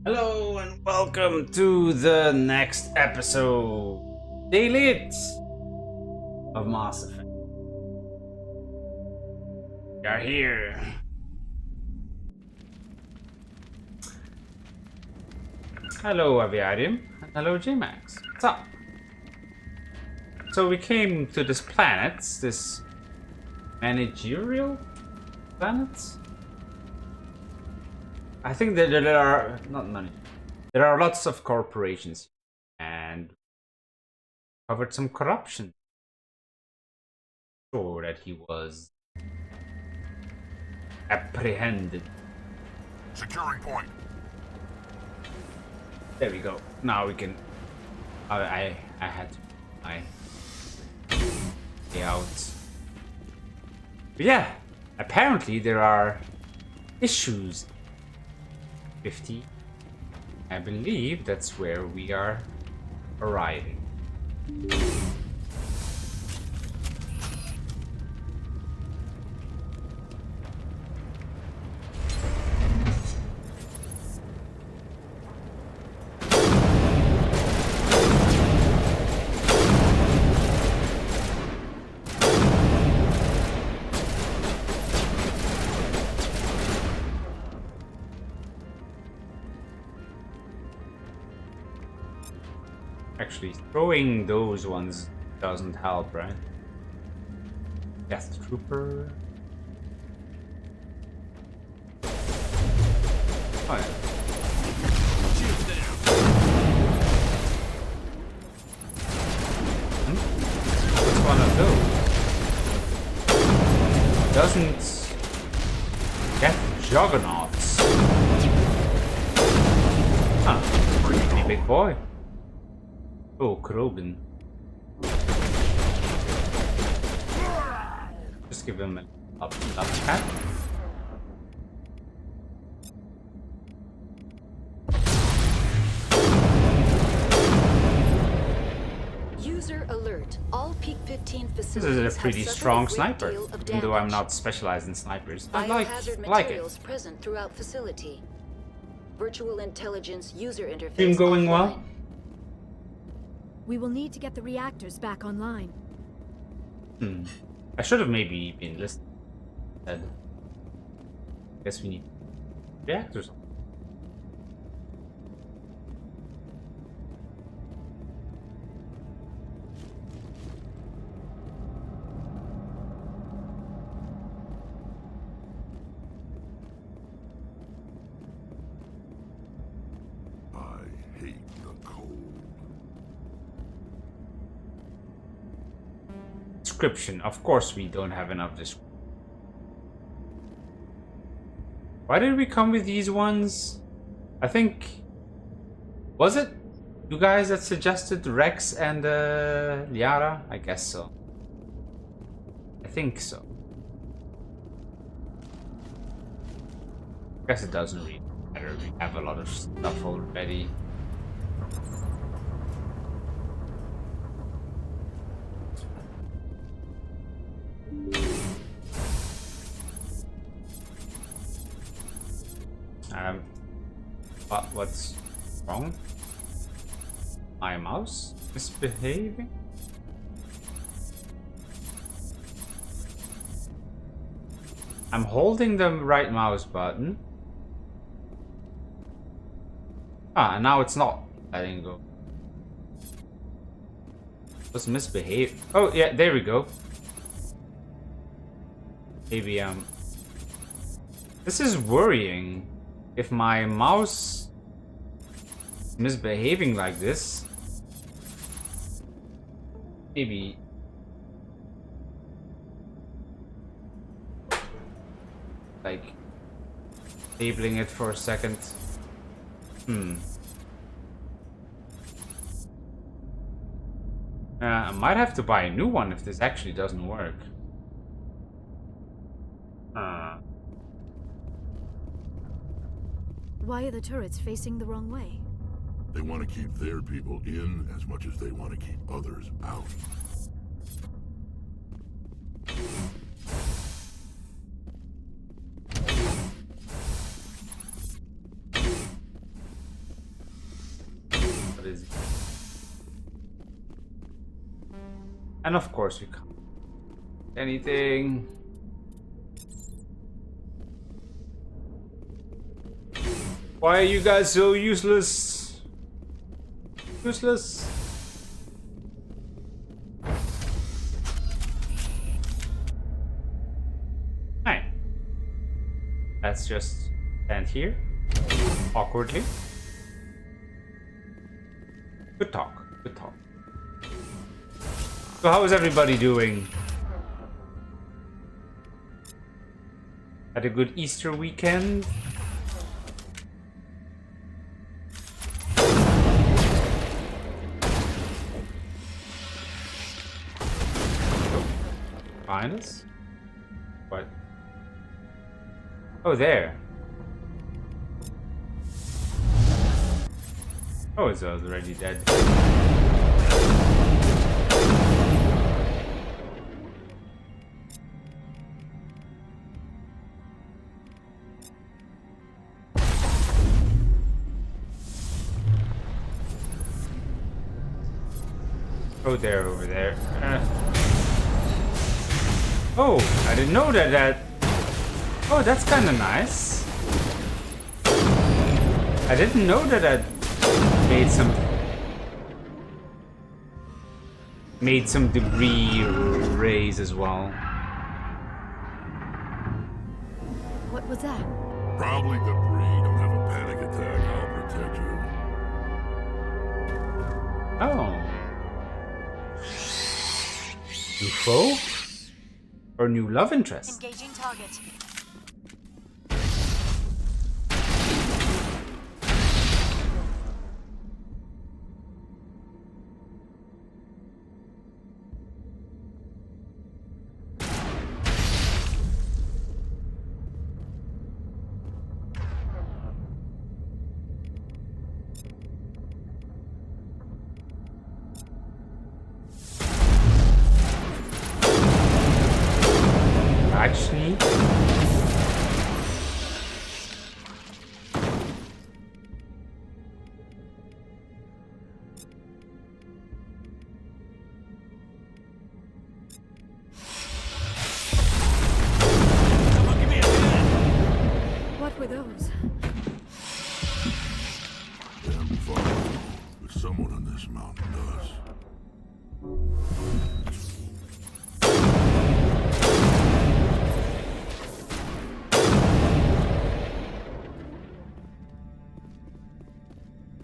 Hello and welcome to the next episode, the Elite of Mass Effect. We are here. Hello Aviarium, and hello J-Max. What's up? So we came to this planet, this managerial planet? I think that there are, not many, there are lots of corporations and covered some corruption. Sure that he was apprehended. Securing point. There we go. Now we can. I had to. I stay out. But yeah, apparently there are issues. 50. I believe that's where we are arriving. Actually, throwing those ones doesn't help, right? Death Trooper. Oh yeah. What's one of those? Doesn't Death Juggernauts? Huh. Pretty big boy. Oh, Krogan. Just give him a up tap. User alert. All Peak 15 facilities. This is a pretty strong sniper, deal of even though I'm damage. not specialized in snipers. I Biohazard like it. materials present throughout facility. Virtual intelligence user interface. Stream going offline. well? We will need to get the reactors back online. I should have maybe been listening. Guess we need reactors. I hate the cold. Description. Of course we don't have enough description. Why did we come with these ones? I think... Was it you guys that suggested Rex and Liara? I guess so. I think so. I guess it doesn't really matter. We have a lot of stuff already. What's wrong? My mouse misbehaving? I'm holding the right mouse button. Ah, and now it's not letting go. What's misbehave? Oh yeah, there we go. Maybe this is worrying. If my mouse is misbehaving like this, maybe like disabling it for a second. I might have to buy a new one if this actually doesn't work. Why are the turrets facing the wrong way? They want to keep their people in as much as they want to keep others out. And of course we can't. Anything. Why are you guys so useless? Useless. Hey. Let's just stand here. Awkwardly. Good talk. Good talk. So how is everybody doing? Had a good Easter weekend? Behind us? What? Oh, there. Oh, it's already dead. Oh, there, over there. Oh, I didn't know that. Oh, that's kind of nice. I didn't know that made some debris raise as well. What was that? Probably debris. Don't have a panic attack. I'll protect you. Oh. New foe? Or new love interest? Engaging target. Actually, What were those? Damn far. But someone on this mountain does.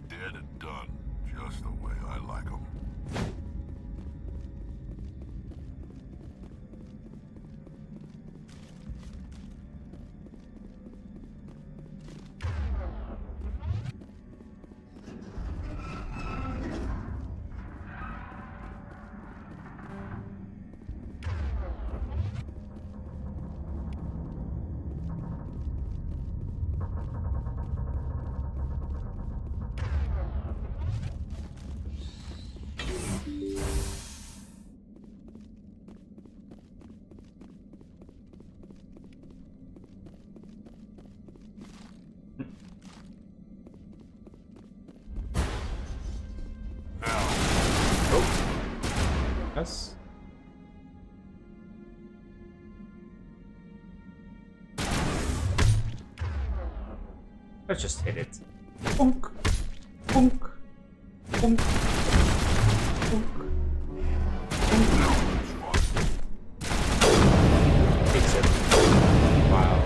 Dead and done. Just the way I like them. yes. Let's just hit it. Boonk. Boonk. Boonk. Boonk. Fix it. Wow.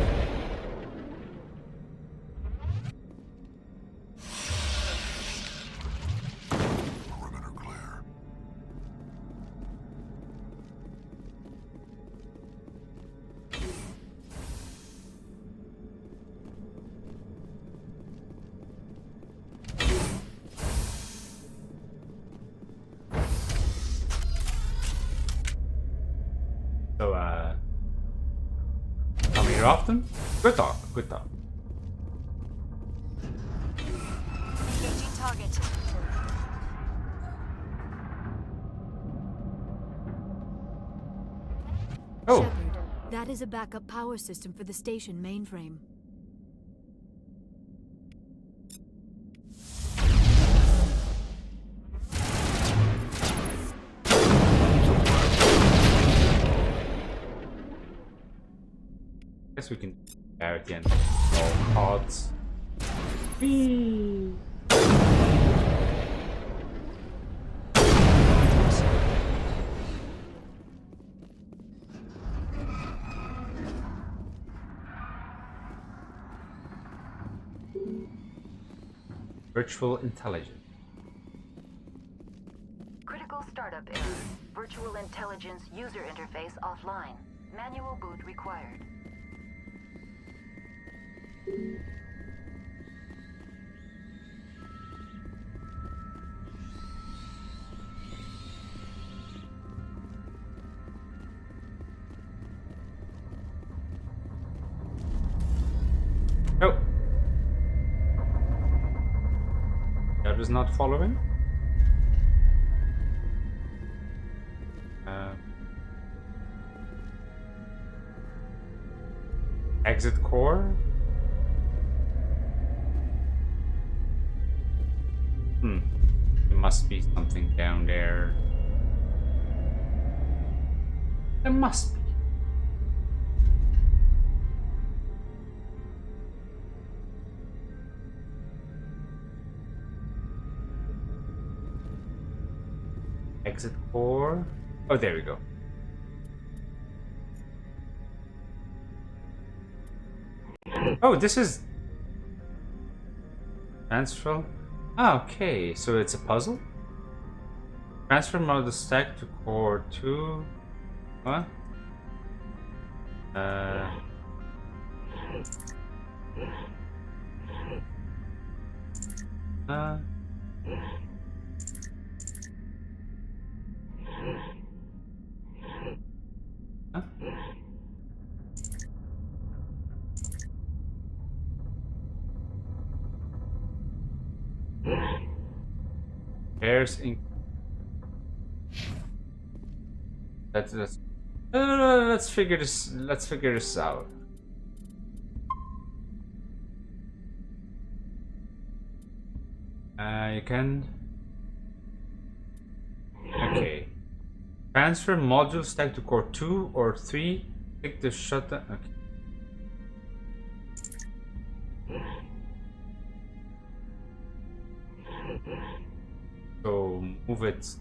Perimeter clear. So, come here often? Good talk, good talk. Engaging target. Oh, Shepard, that is a backup power system for the station mainframe. Some black Guess we can clarity and all odds. Whee! Virtual intelligence. Critical startup error. Virtual intelligence user interface offline. Manual boot required. Oh. That was not following. Exit core. There must be something down there. There must be. Exit core. Oh, there we go. Oh, this is transfer. Ah, okay, so it's a puzzle. Transfer model stack to core 2. What? Huh? Pairs in. Let's figure this. Let's figure this out. You can. Okay. Transfer module stack to core 2 or 3. Click the shutdown. Okay. So move it.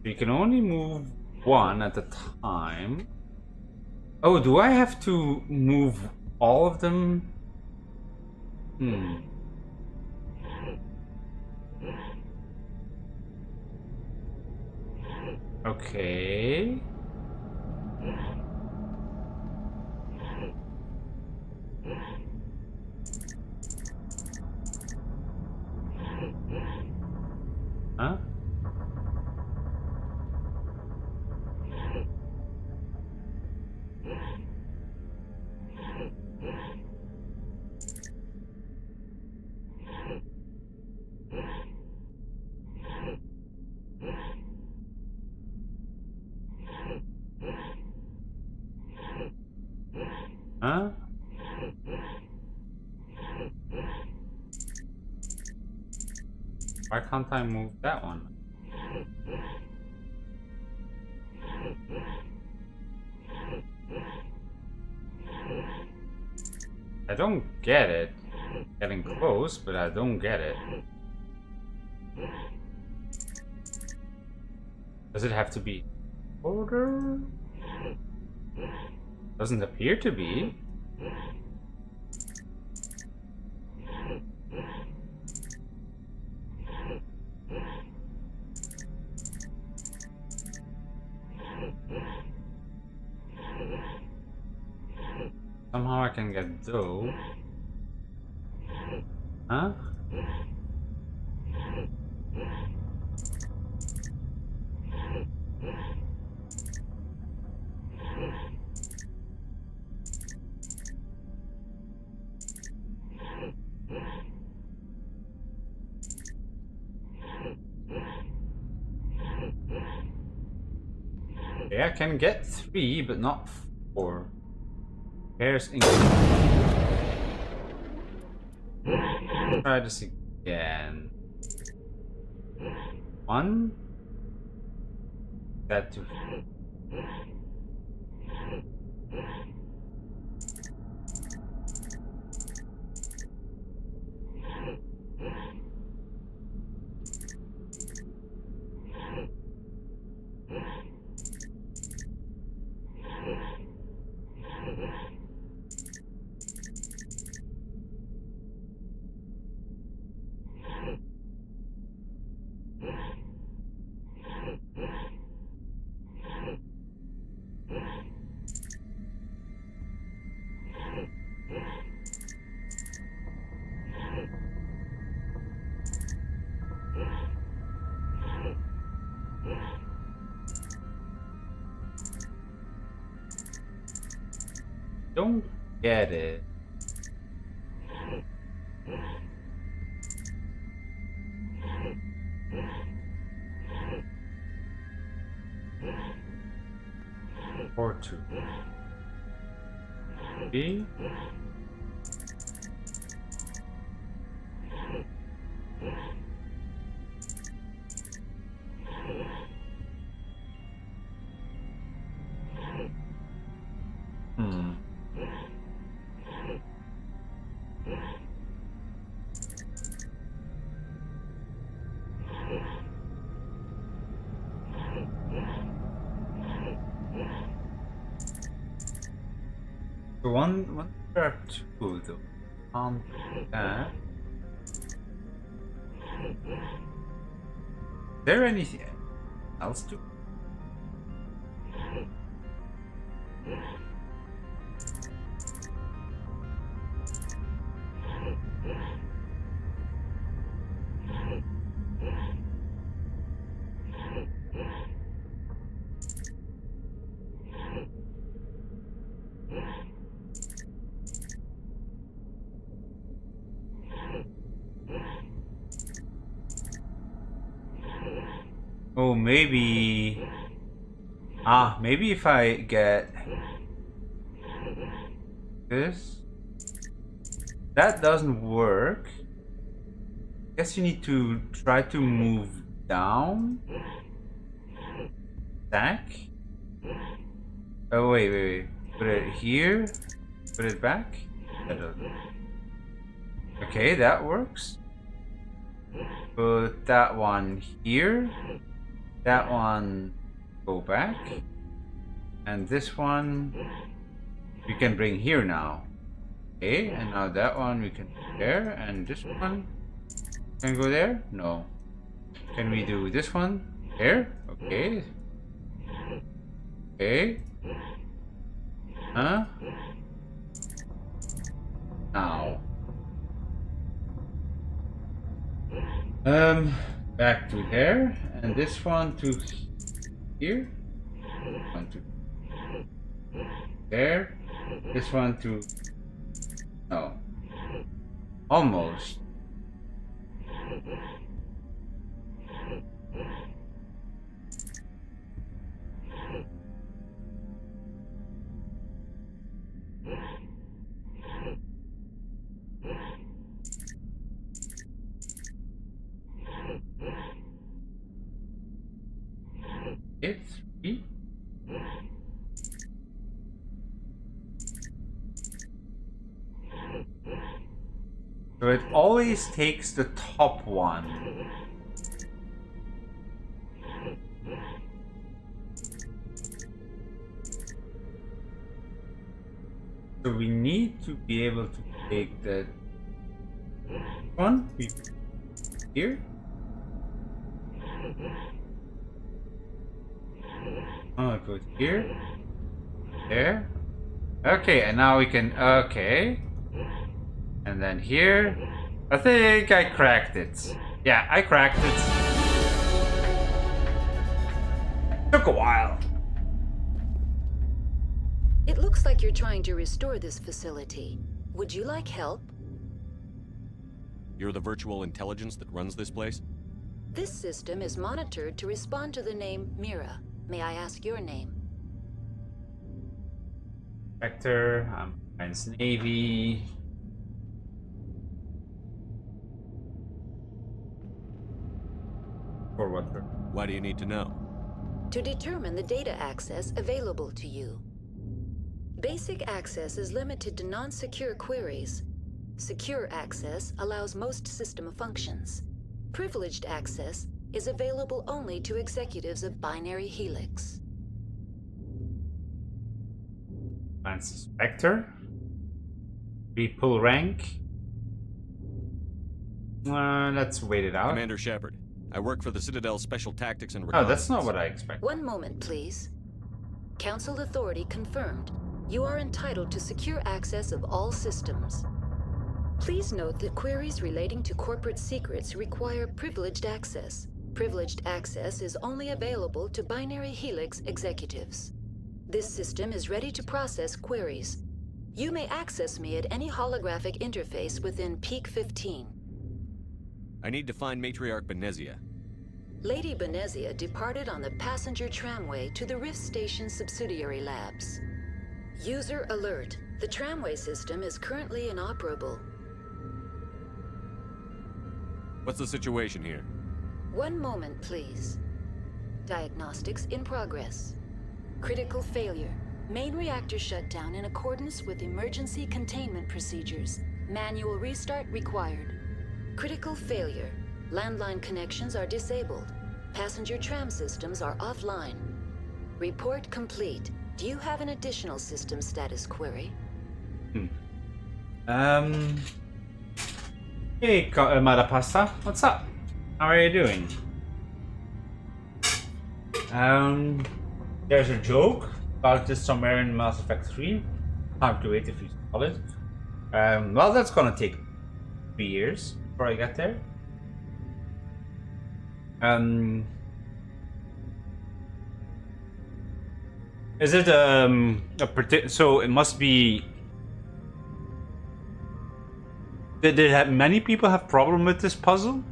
You can only move one at a time. Oh, do I have to move all of them? Okay. Huh? Huh? Why can't I move that one? I don't get it. Getting close, but I don't get it. Does it have to be order? Doesn't appear to be. Somehow I can get those. Huh? Yeah, I can get 3, but not 4. Pairs in. Try to see. Yeah, and one. That two. Don't get it. Or two. B. Hmm. So one there are two though. That. Is there anything else to? Oh, maybe. Maybe if I get this, that doesn't work. Guess you need to try to move down. Stack. Oh wait. Put it here. Put it back. That doesn't. Okay, that works. Put that one here. That one go back. And this one we can bring here now. Okay, and now that one we can put there, and this one can go there? No. Can we do this one there? Okay. Okay. Huh? Now. Back to there, and this one to here. One to there. This one to no. Almost. It's three. So it always takes the top one. So we need to be able to take the one here. I put here, there. Okay, and now we can. Okay, and then here. I think I cracked it. Yeah, I cracked it. Took a while. It looks like you're trying to restore this facility. Would you like help? You're the virtual intelligence that runs this place? This system is monitored to respond to the name Mira. May I ask your name? Vector, I'm Navy. For what? Why do you need to know? To determine the data access available to you. Basic access is limited to non-secure queries. Secure access allows most system functions. Privileged access is available only to executives of Binary Helix. Fancy Spectre. People rank. Let's wait it out. Commander Shepard, I work for the Citadel Special Tactics and Oh, Reconnaissance. that's not what I expected. One moment, please. Council authority confirmed. You are entitled to secure access of all systems. Please note that queries relating to corporate secrets require privileged access. Privileged access is only available to Binary Helix executives. This system is ready to process queries. You may access me at any holographic interface within Peak 15. I need to find Matriarch Benezia. Lady Benezia departed on the passenger tramway to the Rift Station subsidiary labs. User alert. The tramway system is currently inoperable. What's the situation here? One moment, please. Diagnostics in progress. Critical failure. Main reactor shut down in accordance with emergency containment procedures. Manual restart required. Critical failure. Landline connections are disabled. Passenger tram systems are offline. Report complete. Do you have an additional system status query? Hey, Marapasta, what's up? How are you doing? There's a joke about this somewhere in Mass Effect 3. Time to wait if you saw it. Well, that's gonna take 3 years before I get there. Is it so it must be. Did many people have problem with this puzzle?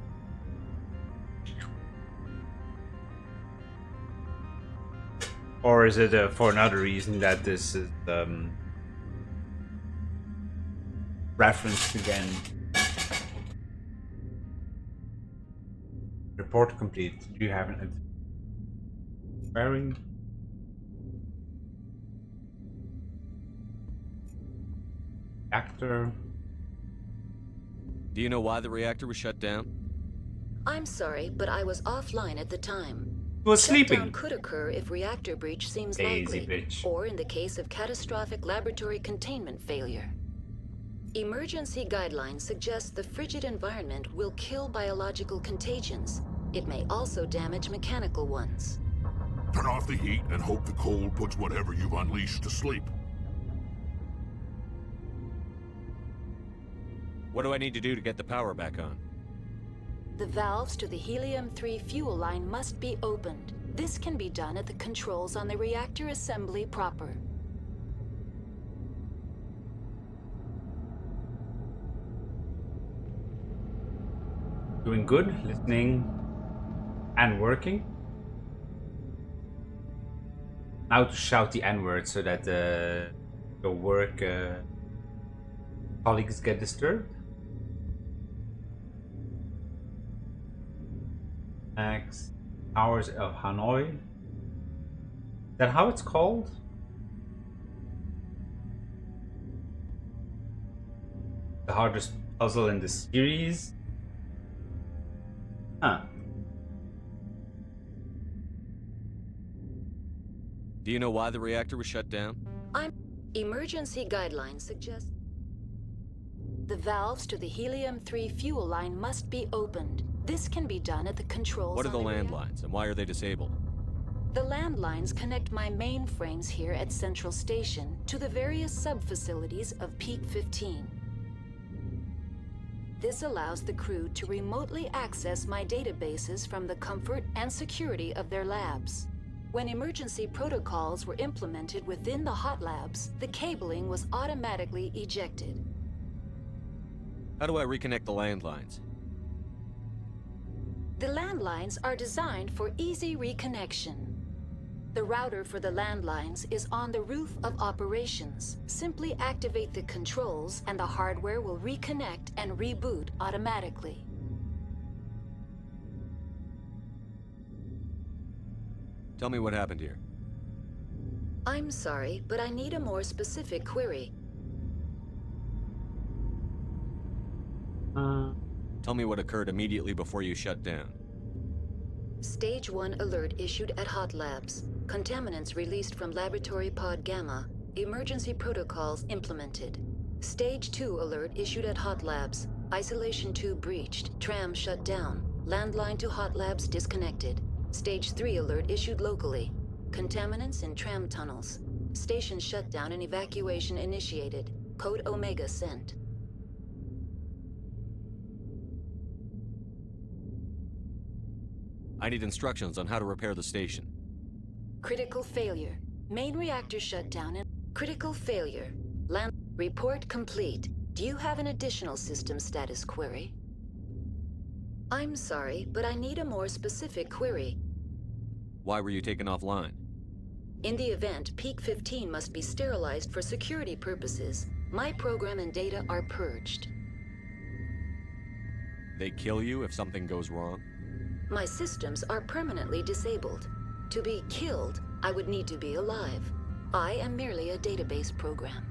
Or is it for another reason that this is referenced again? Report complete. Do you have an wearing? Actor. Do you know why the reactor was shut down? I'm sorry, but I was offline at the time. He was Shutdown sleeping. could occur if reactor breach seems Lazy likely, bitch. or in the case of catastrophic laboratory containment failure. Emergency guidelines suggest the frigid environment will kill biological contagions. It may also damage mechanical ones. Turn off the heat and hope the cold puts whatever you've unleashed to sleep. What do I need to do to get the power back on? The valves to the helium-3 fuel line must be opened. This can be done at the controls on the reactor assembly proper. Doing good, listening and working. Now to shout the N-word so that your work colleagues get disturbed. Next, Hours of Hanoi. Is that how it's called? The hardest puzzle in the series. Huh. Do you know why the reactor was shut down? Emergency guidelines suggest the valves to the helium-3 fuel line must be opened. This can be done at the controls. What are the on landlines and why are they disabled? The landlines connect my mainframes here at Central Station to the various sub-facilities of Peak 15. This allows the crew to remotely access my databases from the comfort and security of their labs. When emergency protocols were implemented within the hot labs, the cabling was automatically ejected. How do I reconnect the landlines? The landlines are designed for easy reconnection. The router for the landlines is on the roof of operations. Simply activate the controls and the hardware will reconnect and reboot automatically. Tell me what happened here. I'm sorry, but I need a more specific query. Tell me what occurred immediately before you shut down. Stage 1 alert issued at Hot Labs. Contaminants released from Laboratory Pod Gamma. Emergency protocols implemented. Stage 2 alert issued at Hot Labs. Isolation tube breached. Tram shut down. Landline to Hot Labs disconnected. Stage 3 alert issued locally. Contaminants in tram tunnels. Station shutdown and evacuation initiated. Code Omega sent. I need instructions on how to repair the station. Critical failure. Main reactor shutdown and critical failure. Land report complete. Do you have an additional system status query? I'm sorry, but I need a more specific query. Why were you taken offline? In the event, Peak 15 must be sterilized for security purposes. My program and data are purged. They kill you if something goes wrong? My systems are permanently disabled. To be killed, I would need to be alive. I am merely a database program.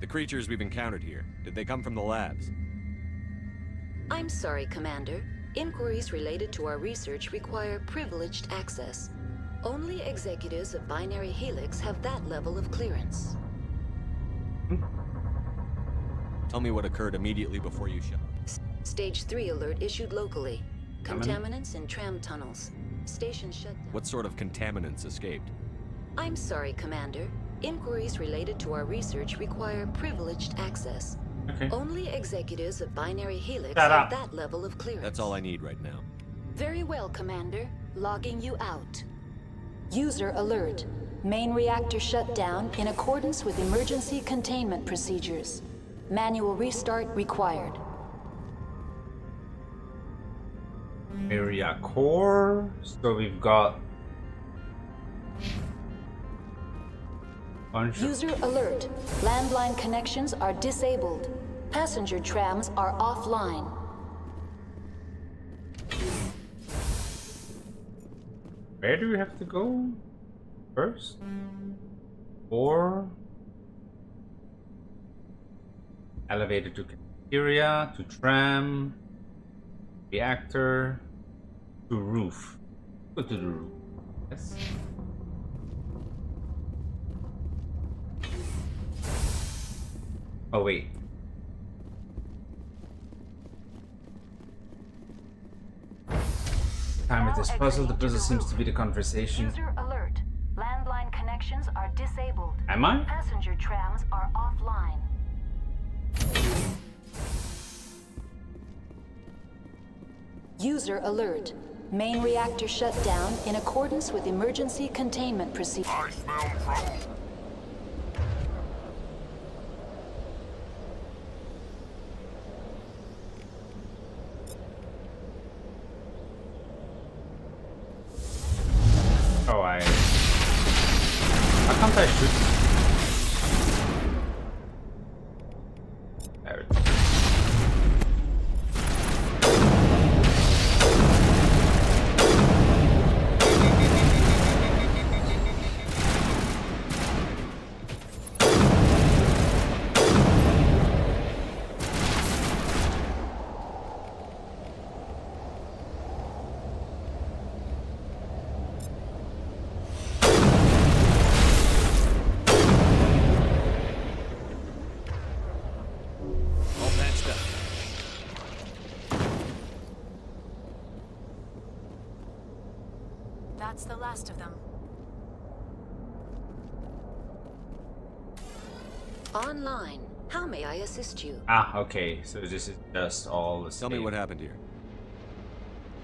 The creatures we've encountered here, did they come from the labs? I'm sorry, Commander. Inquiries related to our research require privileged access. Only executives of Binary Helix have that level of clearance. Tell me what occurred immediately before you shut. Stage 3 alert issued locally. Contaminants in tram tunnels. Station shutdown. What sort of contaminants escaped? I'm sorry, Commander. Inquiries related to our research require privileged access. Okay. Only executives of Binary Helix Shut have up. that level of clearance. That's all I need right now. Very well, Commander. Logging you out. User alert. Main reactor shut down in accordance with emergency containment procedures. Manual restart required. Area core. So we've got bunch of User alert. Landline connections are disabled. Passenger trams are offline. Where do we have to go first? Or elevator to cafeteria, to tram, reactor, to roof. Go to the roof. Yes. Oh wait. Time with this puzzle. The puzzle seems to be the conversation. User alert. Landline connections are disabled. Am I? Passenger trams are offline. User alert. Main reactor shut down in accordance with emergency containment procedures. I smell trouble. Oh, how come I shoot? There it is. All patched up. That's the last of them. Online. How may I assist you? Ah, okay. So this is just all the Tell me same. what happened here.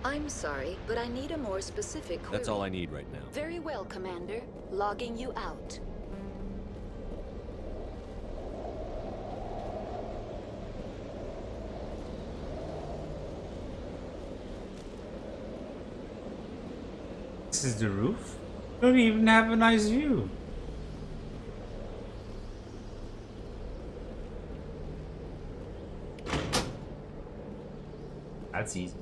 I'm sorry, but I need a more specific query. That's all I need right now. Very well, Commander. Logging you out. This is the roof? We don't even have a nice view. That's easy.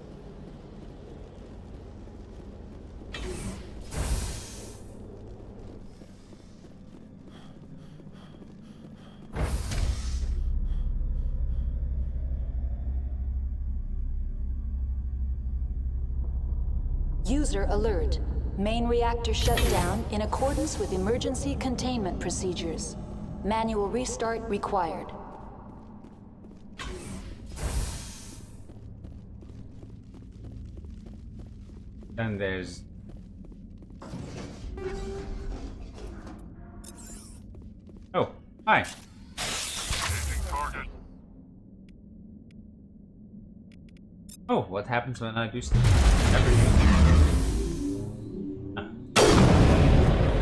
User alert. Main reactor shut down in accordance with emergency containment procedures. Manual restart required. Then there's... Oh, hi. Target. Oh, what happens when I do stuff? Everything.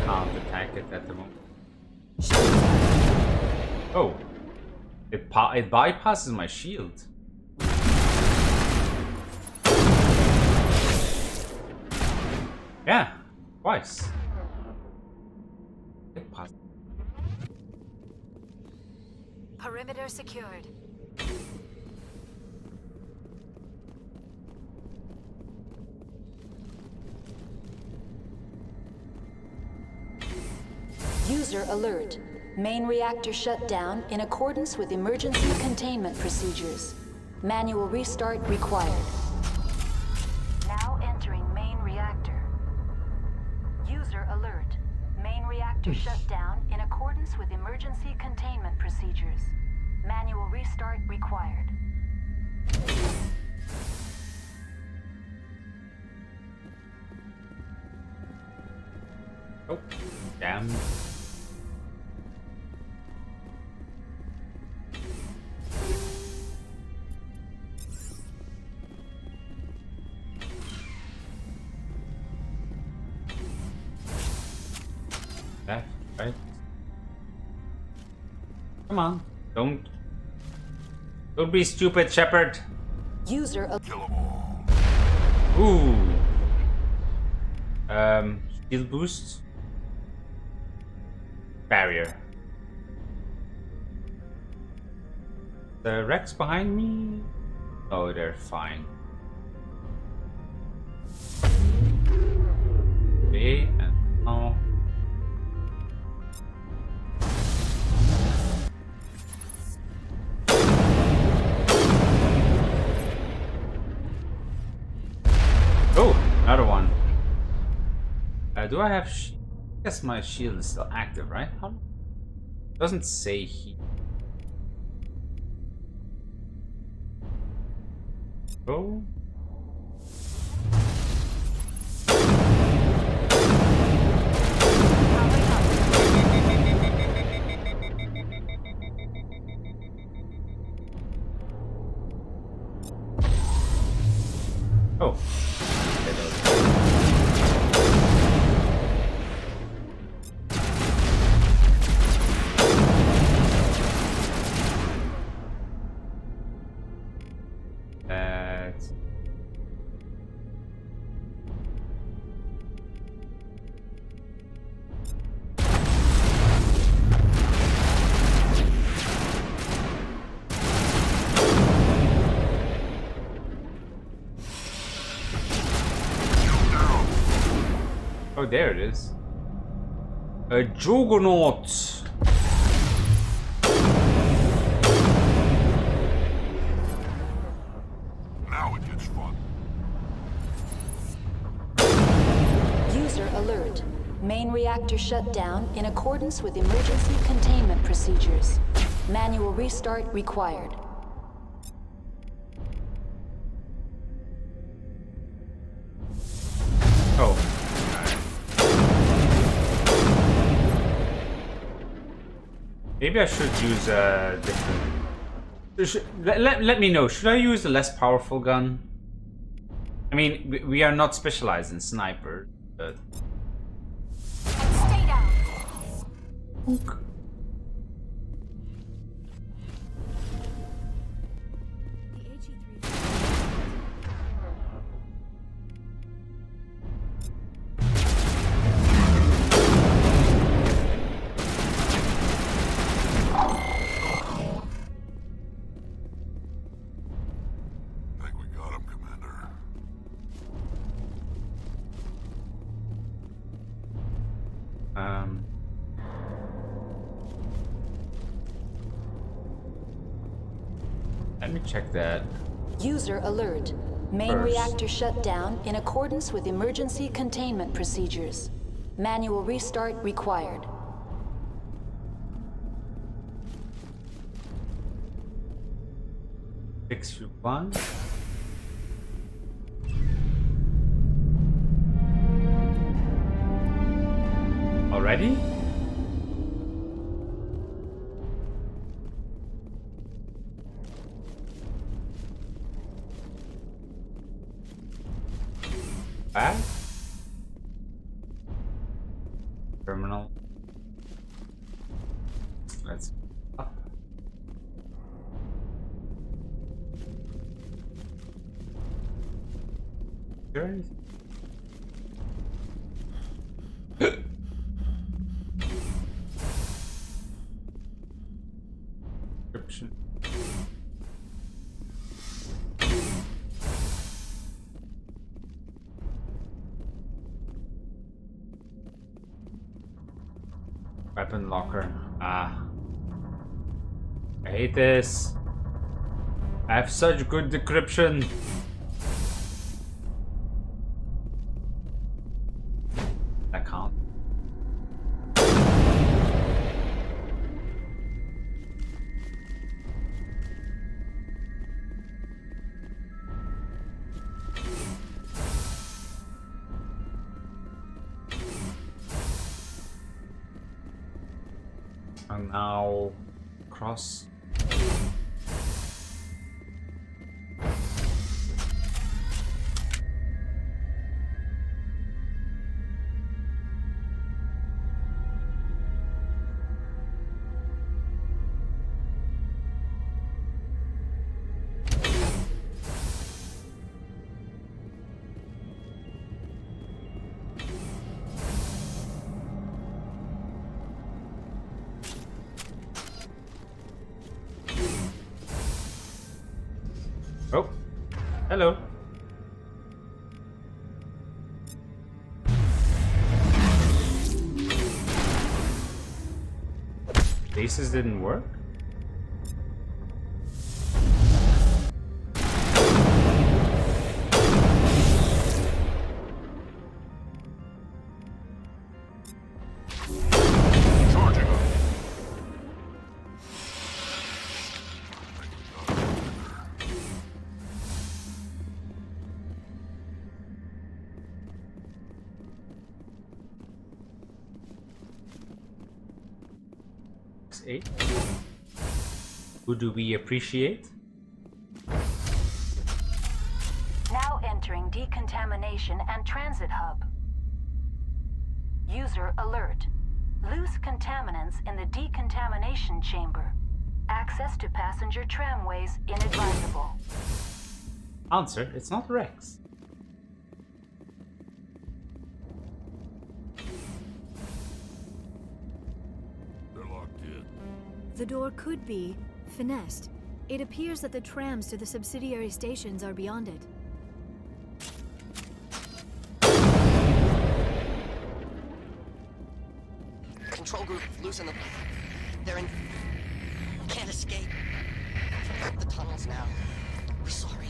Can't attack it at the moment. Oh, it bypasses my shield. Yeah, twice. It passed. Perimeter secured. User alert. Main reactor shut down in accordance with emergency containment procedures. Manual restart required. Now entering main reactor. User alert. Main reactor shut down in accordance with emergency containment procedures. Manual restart required. Oh, damn. That, right? Come on, don't be stupid, Shepard. User Kill 'em all. Ooh. Shield boost. Barrier. The Rex behind me? Oh, they're fine. Okay, and now. Oh, another one. Do I have? I guess my shield is still active, right? Doesn't say he. Oh. Oh. Oh, there it is. A juggernaut. Now it gets fun. User alert. Main reactor shut down in accordance with emergency containment procedures. Manual restart required. Oh. Maybe I should use a different... Let me know. Should I use the less powerful gun? I mean, we are not specialized in sniper, but... Stay down. Ook. The HE3. Think we got him, Commander. Let me check that. User alert. Main First. reactor shut down in accordance with emergency containment procedures. Manual restart required. Fix one. Already? Back? Terminal. Let's up. Is there anything? Description. Weapon locker. Ah. I hate this. I have such good decryption. That can't. And now cross. Oh, hello. Bases didn't work? Charging up. Eight. Who do we appreciate? Now entering decontamination and transit hub. User alert. Loose contaminants in the decontamination chamber. Access to passenger tramways inadvisable. Answer, it's not Rex. They're locked in. The door could be finessed. It appears that the trams to the subsidiary stations are beyond it. Control group, loosen them. They're in... Can't escape. The tunnels now. We're sorry.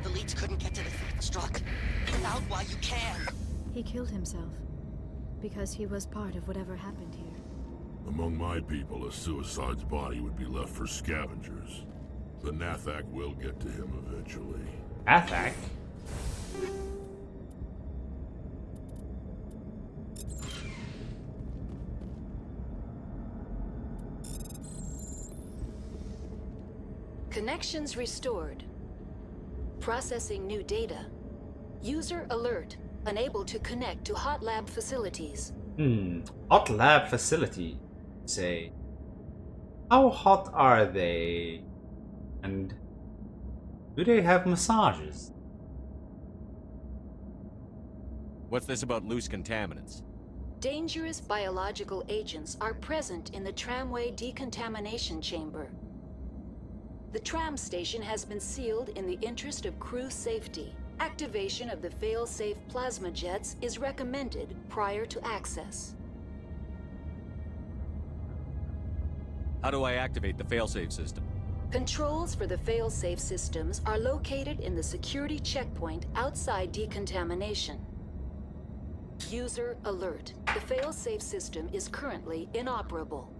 The leads couldn't get to the struck. Get out while you can. He killed himself because he was part of whatever happened here. Among my people, a suicide's body would be left for scavengers. The Nathak will get to him eventually. Athak? Connections restored. Processing new data. User alert. Unable to connect to hot lab facilities. Hot lab facility. Say. How hot are they? And do they have massages? What's this about loose contaminants? Dangerous biological agents are present in the tramway decontamination chamber. The tram station has been sealed in the interest of crew safety. Activation of the fail-safe plasma jets is recommended prior to access. How do I activate the failsafe system? Controls for the fail-safe systems are located in the security checkpoint outside decontamination. User alert. The fail-safe system is currently inoperable.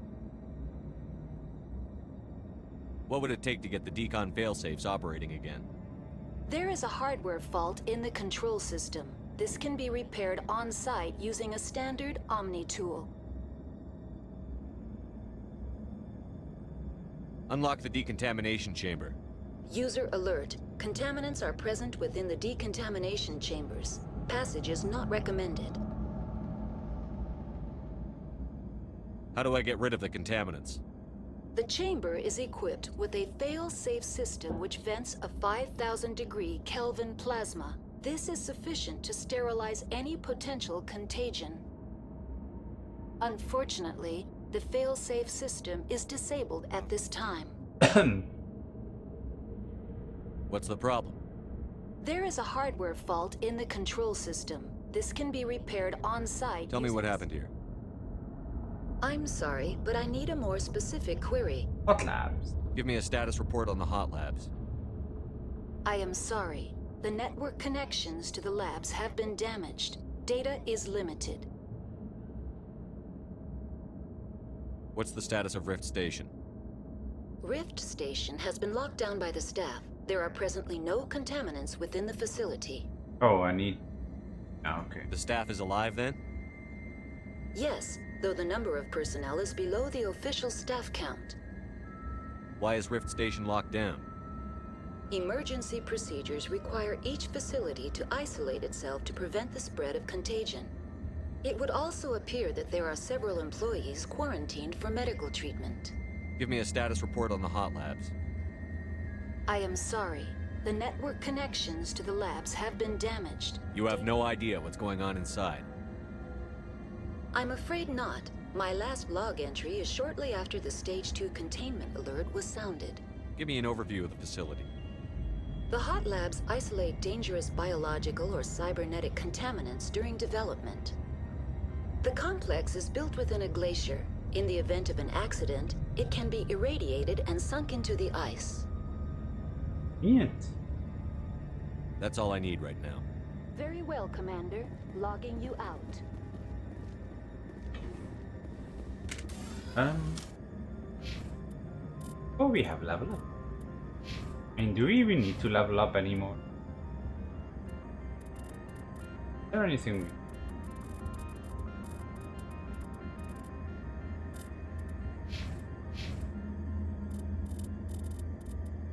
What would it take to get the decon failsafes operating again? There is a hardware fault in the control system. This can be repaired on-site using a standard Omni tool. Unlock the decontamination chamber. User alert. Contaminants are present within the decontamination chambers. Passage is not recommended. How do I get rid of the contaminants? The chamber is equipped with a fail-safe system which vents a 5,000-degree Kelvin plasma. This is sufficient to sterilize any potential contagion. Unfortunately, the fail-safe system is disabled at this time. What's the problem? There is a hardware fault in the control system. This can be repaired on-site. Tell me what happened here. I'm sorry, but I need a more specific query. Hot labs. Give me a status report on the hot labs. I am sorry. The network connections to the labs have been damaged. Data is limited. What's the status of Rift Station? Rift Station has been locked down by the staff. There are presently no contaminants within the facility. Oh, I need... Oh, okay. The staff is alive then? Yes, though the number of personnel is below the official staff count. Why is Rift Station locked down? Emergency procedures require each facility to isolate itself to prevent the spread of contagion. It would also appear that there are several employees quarantined for medical treatment. Give me a status report on the hot labs. I am sorry. The network connections to the labs have been damaged. You have no idea what's going on inside. I'm afraid not. My last log entry is shortly after the Stage 2 containment alert was sounded. Give me an overview of the facility. The hot labs isolate dangerous biological or cybernetic contaminants during development. The complex is built within a glacier. In the event of an accident, it can be irradiated and sunk into the ice. Convenient. That's all I need right now. Very well, Commander. Logging you out. Oh, we have level up. I mean, do we even need to level up anymore? Is there anything we...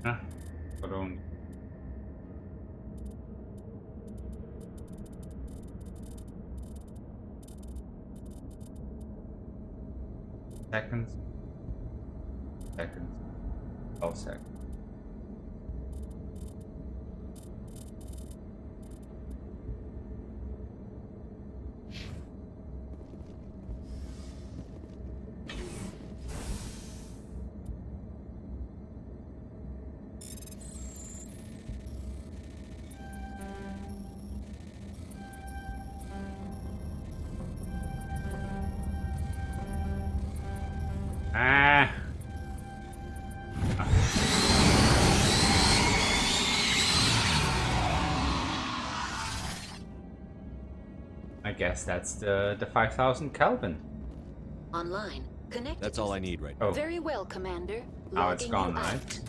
Huh? But only... Seconds. 12 seconds. Ah. I guess that's the 5,000 Kelvin. Online. Connected. That's all I need right now. Oh, Very well, Commander. now it's Logging gone, you right? out.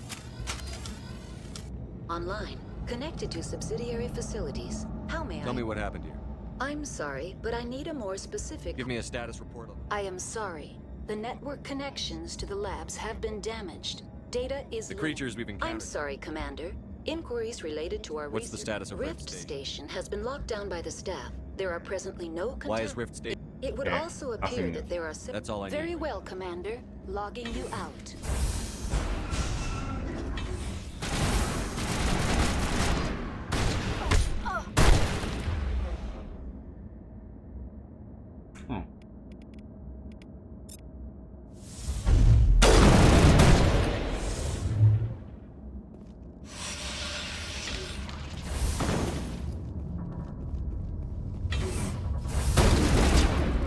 Online. Connected to subsidiary facilities. How may Tell I? me what happened here. I'm sorry, but I need a more specific... Give me a status report on... I am sorry. The network connections to the labs have been damaged. Data is... The creatures we've encountered. I'm sorry, Commander. Inquiries related to our What's the recent status of Rift Rift Station? Station has been locked down by the staff. There are presently no... Why is Rift Station... It would Okay, also appear nothing that new. there are... That's all I Very need. well, Commander. Logging you out. Oh.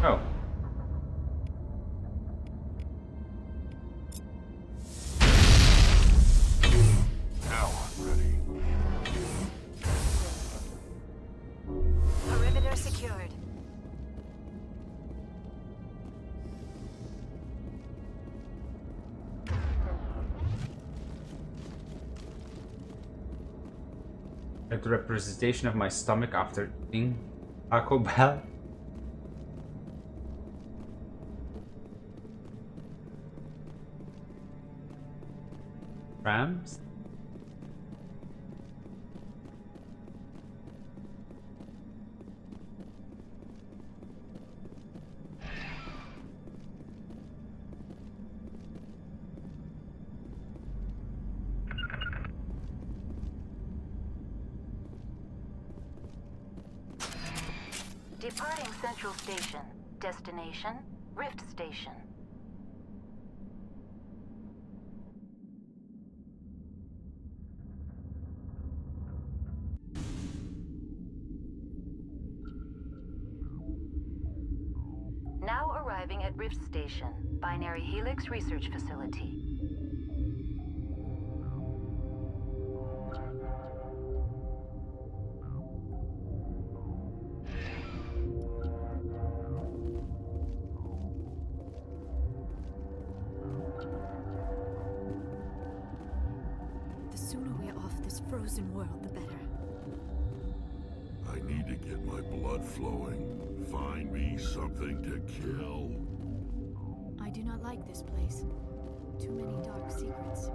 Oh. Like the representation of my stomach after eating Taco Bell. Rams? Departing Central Station. Destination, Rift Station. Now arriving at Rift Station, Binary Helix Research Facility. The sooner we're off this frozen world, the better. I need to get my blood flowing. Find me something to kill. I do not like this place. Too many dark secrets.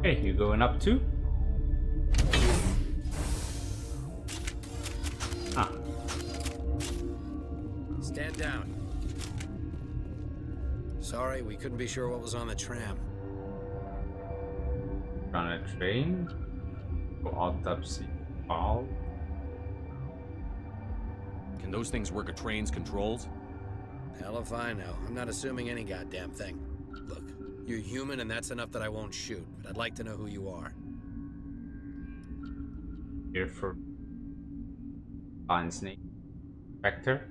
Hey, you going up too? Ah. Stand down. Sorry, we couldn't be sure what was on the tram. On a train? Go autopsy. Ball? Can those things work a train's controls? Hell if I know. I'm not assuming any goddamn thing. Look, you're human and that's enough that I won't shoot, but I'd like to know who you are. Here for Lion Snake. Vector.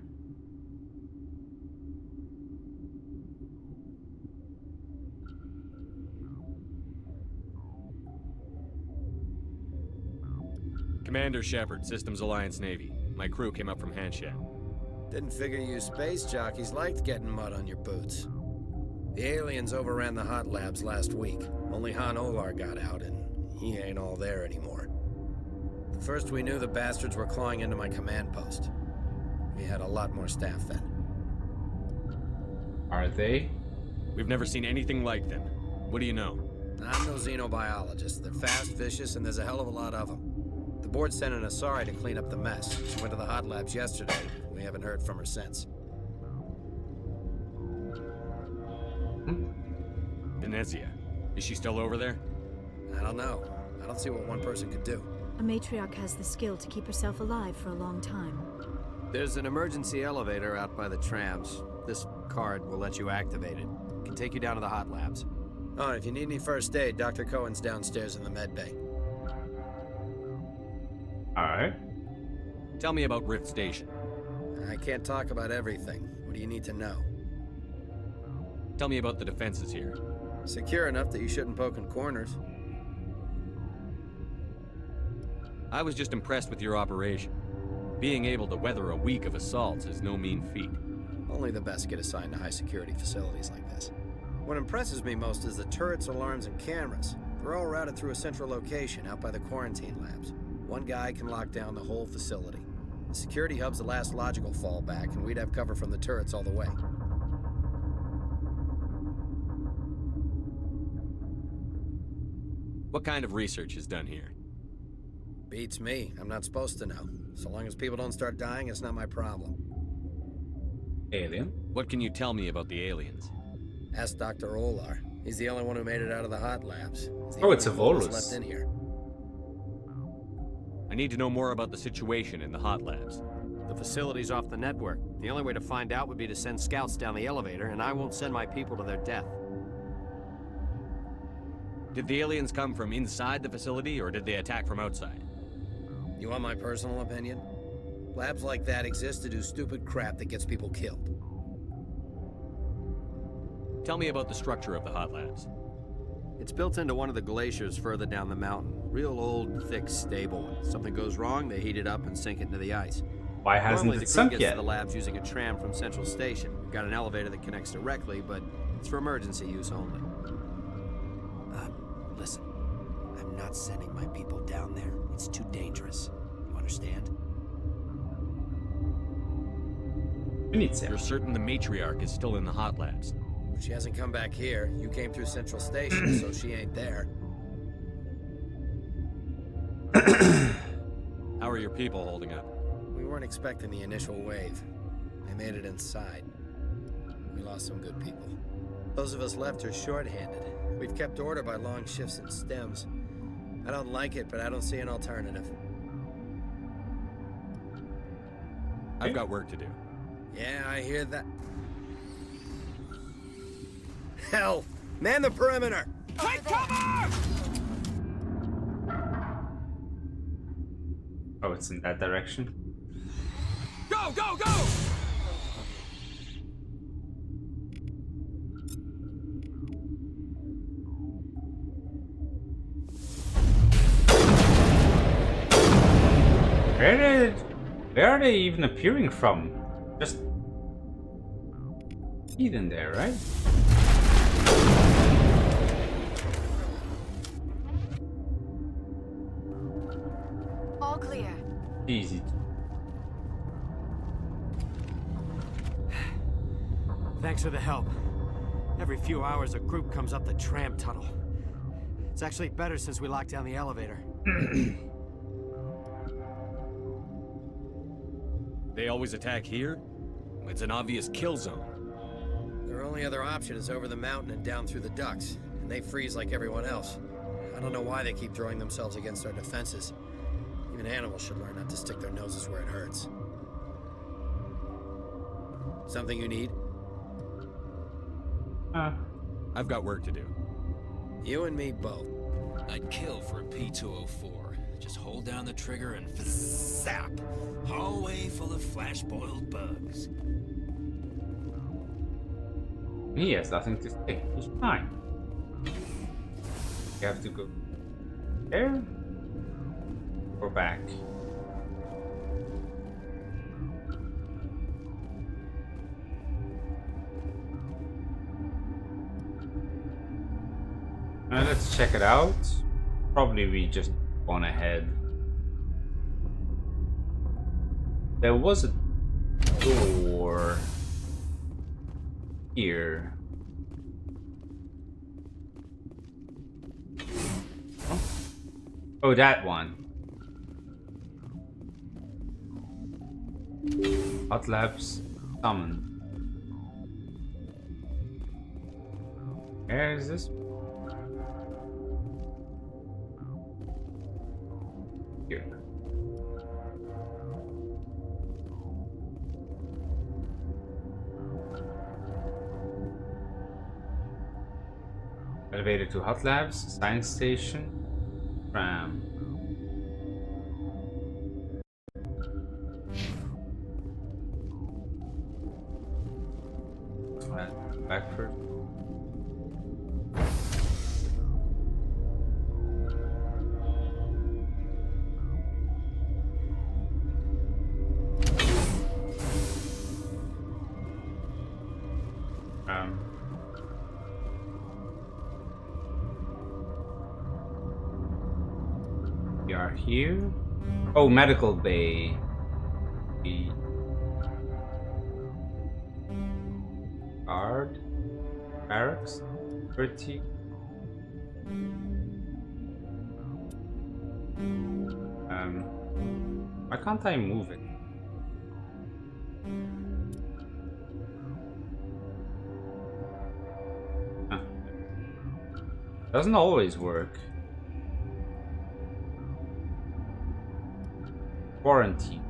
Commander Shepard, Systems Alliance Navy. My crew came up from Hanshan. Didn't figure you space jockeys liked getting mud on your boots. The aliens overran the hot labs last week. Only Han Olar got out, and he ain't all there anymore. The first we knew, the bastards were clawing into my command post. We had a lot more staff then. Are they? We've never seen anything like them. What do you know? I'm no xenobiologist. They're fast, vicious, and there's a hell of a lot of them. The board sent an Asari to clean up the mess. She went to the hot labs yesterday. We haven't heard from her since. Venezia. Is she still over there? I don't know. I don't see what one person could do. A matriarch has the skill to keep herself alive for a long time. There's an emergency elevator out by the trams. This card will let you activate it. Can take you down to the hot labs. Oh, and if you need any first aid, Dr. Cohen's downstairs in the med bay. Alright. Tell me about Rift Station. I can't talk about everything. What do you need to know? Tell me about the defenses here. Secure enough that you shouldn't poke in corners. I was just impressed with your operation. Being able to weather a week of assaults is no mean feat. Only the best get assigned to high-security facilities like this. What impresses me most is the turrets, alarms, and cameras. They're all routed through a central location out by the quarantine labs. One guy can lock down the whole facility. The security hub's the last logical fallback, and we'd have cover from the turrets all the way. What kind of research is done here? Beats me. I'm not supposed to know. So long as people don't start dying, it's not my problem. Alien? What can you tell me about the aliens? Ask Dr. Olar. He's the only one who made it out of the hot labs. He's the Oh, only it's a one who's Volus. left in here. I need to know more about the situation in the hot labs. The facility's off the network. The only way to find out would be to send scouts down the elevator, and I won't send my people to their death. Did the aliens come from inside the facility, or did they attack from outside? You want my personal opinion? Labs like that exist to do stupid crap that gets people killed. Tell me about the structure of the hot labs. It's built into one of the glaciers further down the mountain. Real old, thick, stable one. Something goes wrong, they heat it up and sink it into the ice. Why hasn't Normally, it the crew sunk gets yet? to the labs using a tram from Central Station. We've got an elevator that connects directly, but it's for emergency use only. Listen. I'm not sending my people down there. It's too dangerous. You understand? You're certain the matriarch is still in the hot labs? She hasn't come back here. You came through Central Station, so she ain't there. How are your people holding up? We weren't expecting the initial wave. They made it inside. We lost some good people. Those of us left are short-handed. We've kept order by long shifts and stems. I don't like it, but I don't see an alternative. I've got work to do. Yeah, I hear that. Hell! Man the perimeter! Take cover! Oh, it's in that direction. Go, go, go! Where are they even appearing from? Just hidden there, right? All clear. Easy. Thanks for the help. Every few hours, a group comes up the tram tunnel. It's actually better since we locked down the elevator. They always attack here? It's an obvious kill zone. Their only other option is over the mountain and down through the ducts, and they freeze like everyone else. I don't know why they keep throwing themselves against our defenses. Even animals should learn not to stick their noses where it hurts. Something you need? I've got work to do. You and me both. I'd kill for a P-204. Just hold down the trigger and zap! Hallway full of flash-boiled bugs. He has nothing to say. He's fine. You have to go there or back. Now let's check it out. Probably we just gone ahead. There was a door here. Oh, that one. Hot labs summoned. Where is this? Here. Elevator to Hot Labs, Science Station, tram. Back first. We are here. Oh, medical bay. The guard barracks. Pretty. Why can't I move it? Huh. Doesn't always work. Quarantine.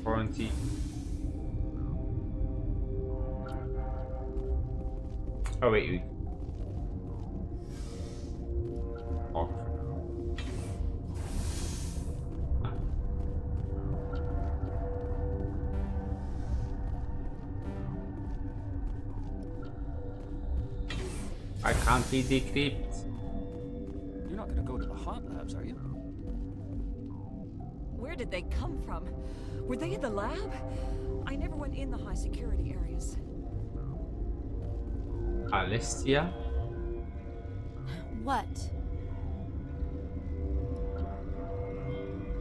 Quarantine. Oh wait. Oh. I can't be decrypted. You're not gonna go to the hot labs, are you? Where did they come from? Were they in the lab? I never went in the high security areas. Alessia? What?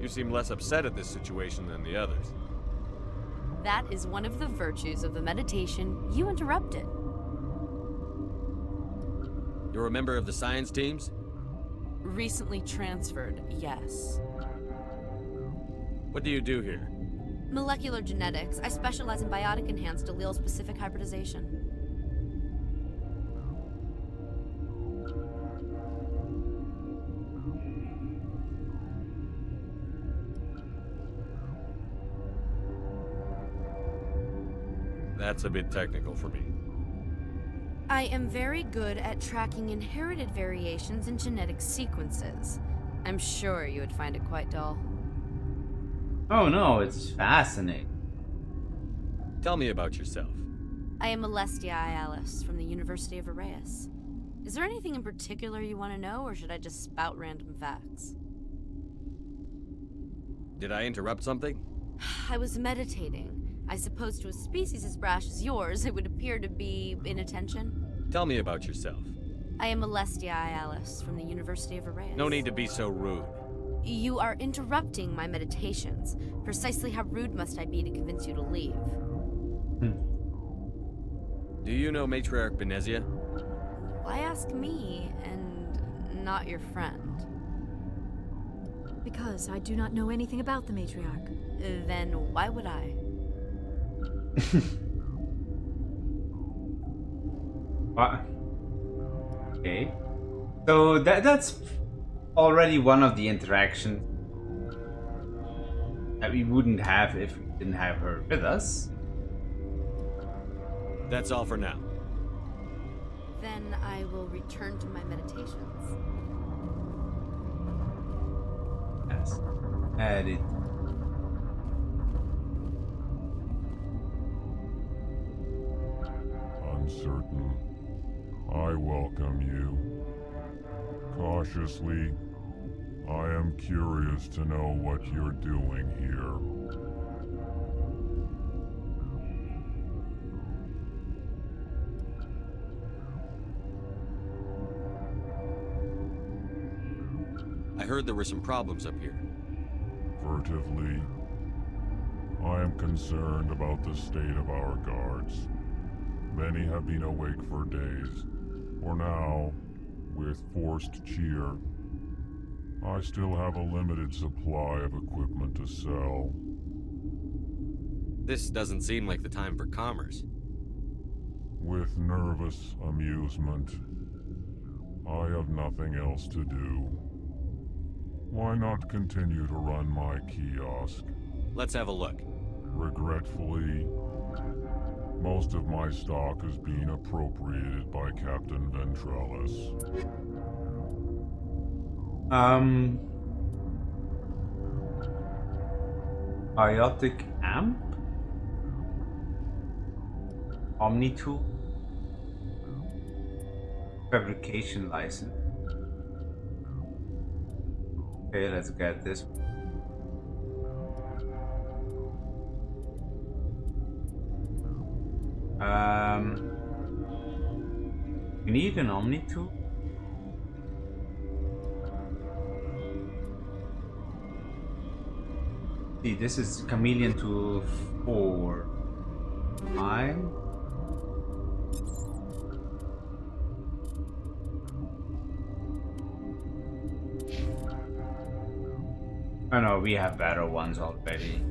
You seem less upset at this situation than the others. That is one of the virtues of the meditation you interrupted. You're a member of the science teams? Recently transferred, yes. What do you do here? Molecular genetics. I specialize in biotic-enhanced allele-specific hybridization. That's a bit technical for me. I am very good at tracking inherited variations in genetic sequences. I'm sure you would find it quite dull. Oh no, it's fascinating. Tell me about yourself. I am Alestia Alice from the University of Arrayas. Is there anything in particular you want to know, or should I just spout random facts? Did I interrupt something? I was meditating. I suppose to a species as brash as yours, it would appear to be inattention. Tell me about yourself. I am Alestia Alice from the University of Arrayas. No need to be so rude. You are interrupting my meditations. Precisely how rude must I be to convince you to leave? Do you know Matriarch Benezia? Why ask me, and not your friend? Because I do not know anything about the matriarch. Then why would I? What? Okay. So that's already one of the interactions that we wouldn't have if we didn't have her with us. That's all for now. Then I will return to my meditations. Yes. Edit. Uncertain. I welcome you. Cautiously, I am curious to know what you're doing here. I heard there were some problems up here. Furtively, I am concerned about the state of our guards. Many have been awake for days. For now, with forced cheer, I still have a limited supply of equipment to sell. This doesn't seem like the time for commerce. With nervous amusement, I have nothing else to do. Why not continue to run my kiosk? Let's have a look. Regretfully, most of my stock is being appropriated by Captain Ventrellis. Biotic amp? Omni-tool? Fabrication license. Okay, let's get this. We need an Omni-tool? See, this is Chameleon tool 4. 9. Oh no, we have better ones already.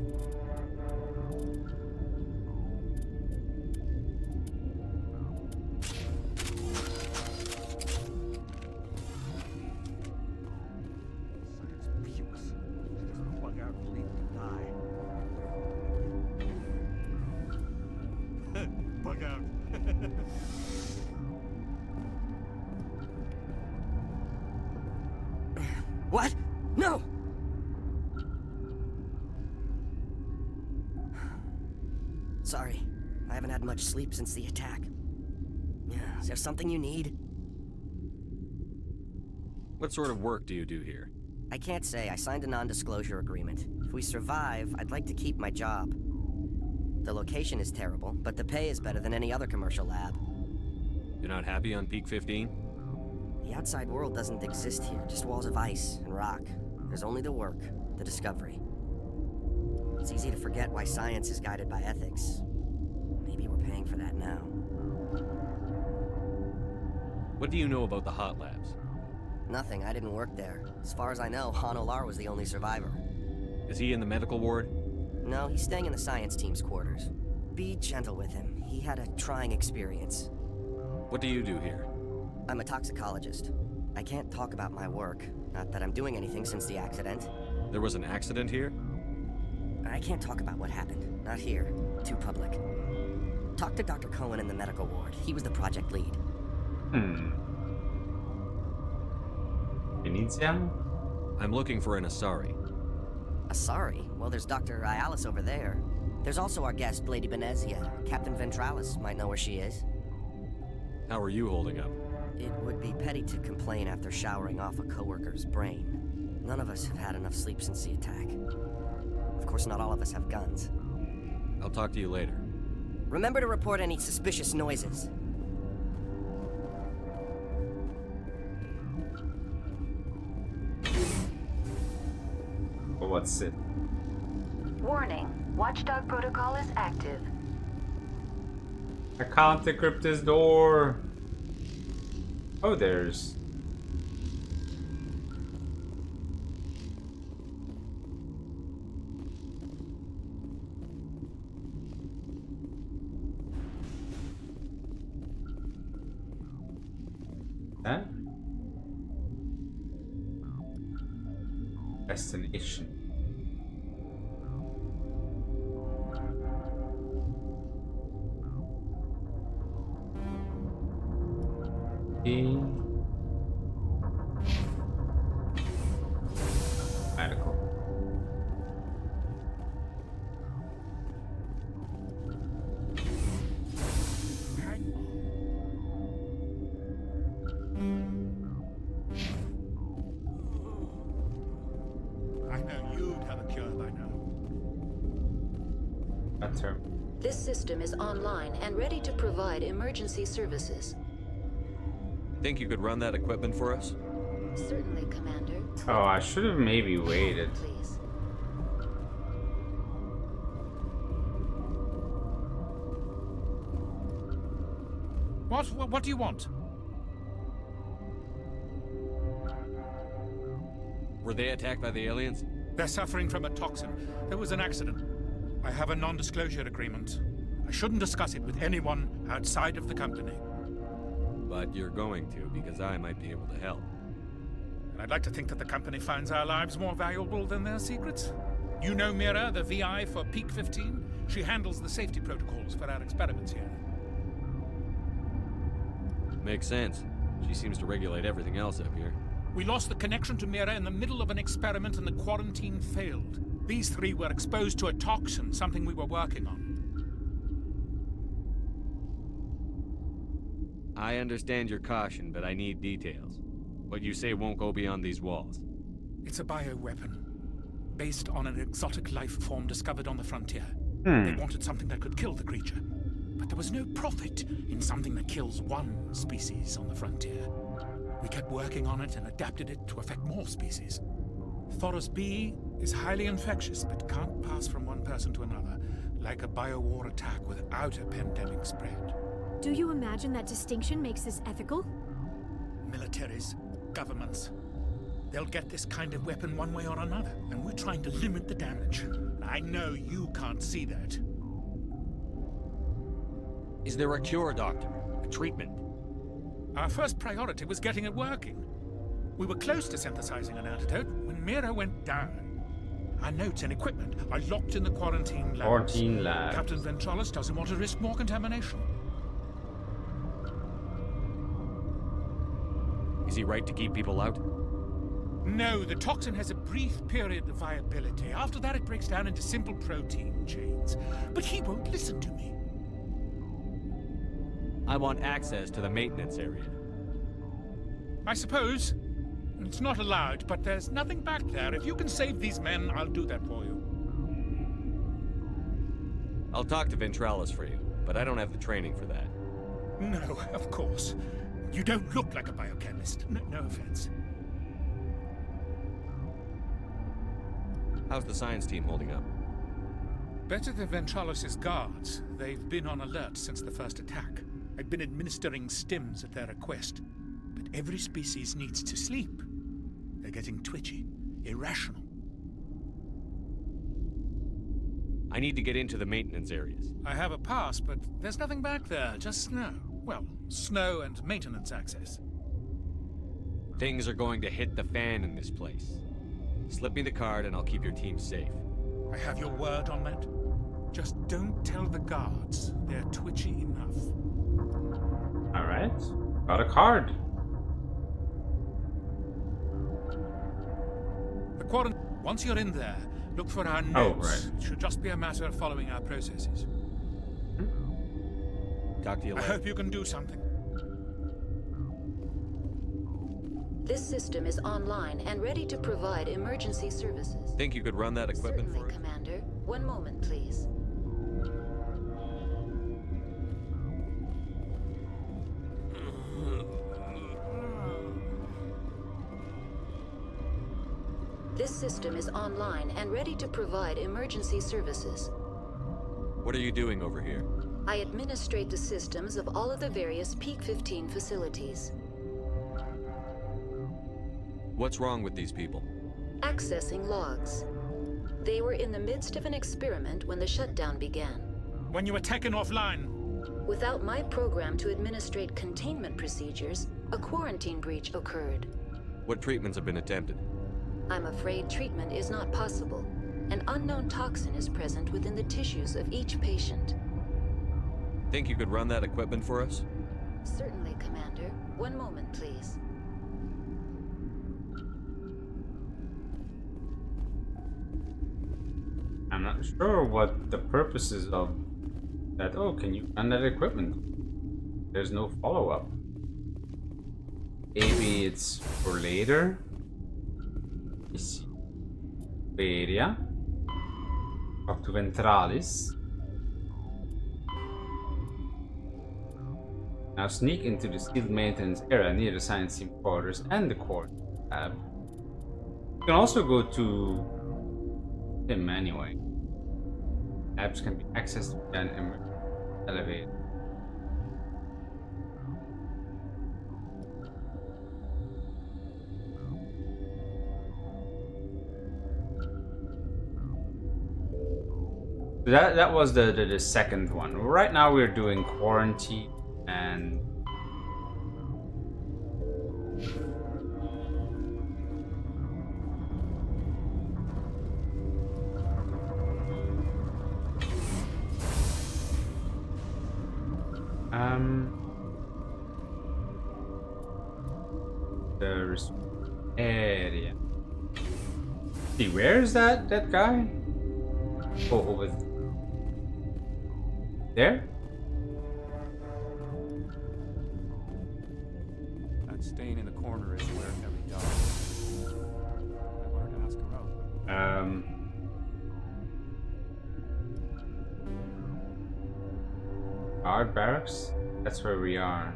Hi. Bug out. What? No! Sorry, I haven't had much sleep since the attack. Is there something you need? What sort of work do you do here? I can't say. I signed a non-disclosure agreement. If we survive, I'd like to keep my job. The location is terrible, but the pay is better than any other commercial lab. You're not happy on Peak 15? The outside world doesn't exist here, just walls of ice and rock. There's only the work, the discovery. It's easy to forget why science is guided by ethics. Maybe we're paying for that now. What do you know about the hot labs? Nothing, I didn't work there. As far as I know, Han Olar was the only survivor. Is he in the medical ward? No, he's staying in the science team's quarters. Be gentle with him. He had a trying experience. What do you do here? I'm a toxicologist. I can't talk about my work. Not that I'm doing anything since the accident. There was an accident here? I can't talk about what happened. Not here. Too public. Talk to Dr. Cohen in the medical ward. He was the project lead. Venezia? I'm looking for an Asari. Asari? Well, there's Dr. Ayalis over there. There's also our guest, Lady Benezia. Captain Ventralis might know where she is. How are you holding up? It would be petty to complain after showering off a coworker's brain. None of us have had enough sleep since the attack. Of course, not all of us have guns. I'll talk to you later. Remember to report any suspicious noises. Well, what's it? Warning. Watchdog protocol is active. I can't decrypt this door. Oh, there's... Huh? Destination. Medical. I know you'd have a cure by now. That's her. This system is online and ready to provide emergency services. Think you could run that equipment for us? Certainly, Commander. Oh, I should have maybe waited. Please. What do you want? Were they attacked by the aliens? They're suffering from a toxin. There was an accident. I have a non-disclosure agreement. I shouldn't discuss it with anyone outside of the company. But you're going to, because I might be able to help. And I'd like to think that the company finds our lives more valuable than their secrets. You know Mira, the VI for Peak 15? She handles the safety protocols for our experiments here. Makes sense. She seems to regulate everything else up here. We lost the connection to Mira in the middle of an experiment and the quarantine failed. These three were exposed to a toxin, something we were working on. I understand your caution, but I need details. What you say won't go beyond these walls. It's a bioweapon, based on an exotic life form discovered on the frontier. They wanted something that could kill the creature. But there was no profit in something that kills one species on the frontier. We kept working on it and adapted it to affect more species. Thoros B is highly infectious, but can't pass from one person to another, like a biowar attack without a pandemic spread. Do you imagine that distinction makes this ethical? Militaries, governments, they'll get this kind of weapon one way or another, and we're trying to limit the damage. I know you can't see that. Is there a cure, Doctor? A treatment? Our first priority was getting it working. We were close to synthesizing an antidote when Mira went down. Our notes and equipment are locked in the quarantine labs. Quarantine labs. Captain Ventralis doesn't want to risk more contamination. Is he right to keep people out? No, the toxin has a brief period of viability. After that, it breaks down into simple protein chains. But he won't listen to me. I want access to the maintenance area. I suppose. It's not allowed, but there's nothing back there. If you can save these men, I'll do that for you. I'll talk to Ventralis for you, but I don't have the training for that. No, of course. You don't look like a biochemist. No offense. How's the science team holding up? Better than Ventralis' guards. They've been on alert since the first attack. I've been administering stims at their request. But every species needs to sleep. They're getting twitchy, irrational. I need to get into the maintenance areas. I have a pass, but there's nothing back there, just snow. Well, snow and maintenance access. Things are going to hit the fan in this place. Slip me the card and I'll keep your team safe. I have your word on that. Just don't tell the guards. They're twitchy enough. Alright. Got a card. The quarantine. Once you're in there, look for our notes. Oh, right. It should just be a matter of following our processes. Talk to you I later. hope you can do something. This system is online and ready to provide emergency services. Think you could run that equipment Certainly, for us? Commander. One moment, please. This system is online and ready to provide emergency services. What are you doing over here? I administrate the systems of all of the various Peak 15 facilities. What's wrong with these people? Accessing logs. They were in the midst of an experiment when the shutdown began. When you were taken offline. Without my program to administrate containment procedures, a quarantine breach occurred. What treatments have been attempted? I'm afraid treatment is not possible. An unknown toxin is present within the tissues of each patient. Think you could run that equipment for us? Certainly, Commander. One moment, please. I'm not sure what the purpose is of that. Oh, can you run that equipment? There's no follow-up. Maybe it's for later. Area. Talk to Ventralis. Now sneak into the sealed maintenance area near the science team quarters and the core lab. You can also go to him anyway. Labs can be accessed via an emergency elevator. That was the second one. Right now we're doing quarantine and there's area. See, where is that guy? Oh, over there? That stain in the corner is where Ellie died. I wanted to ask her out. Guard barracks? That's where we are.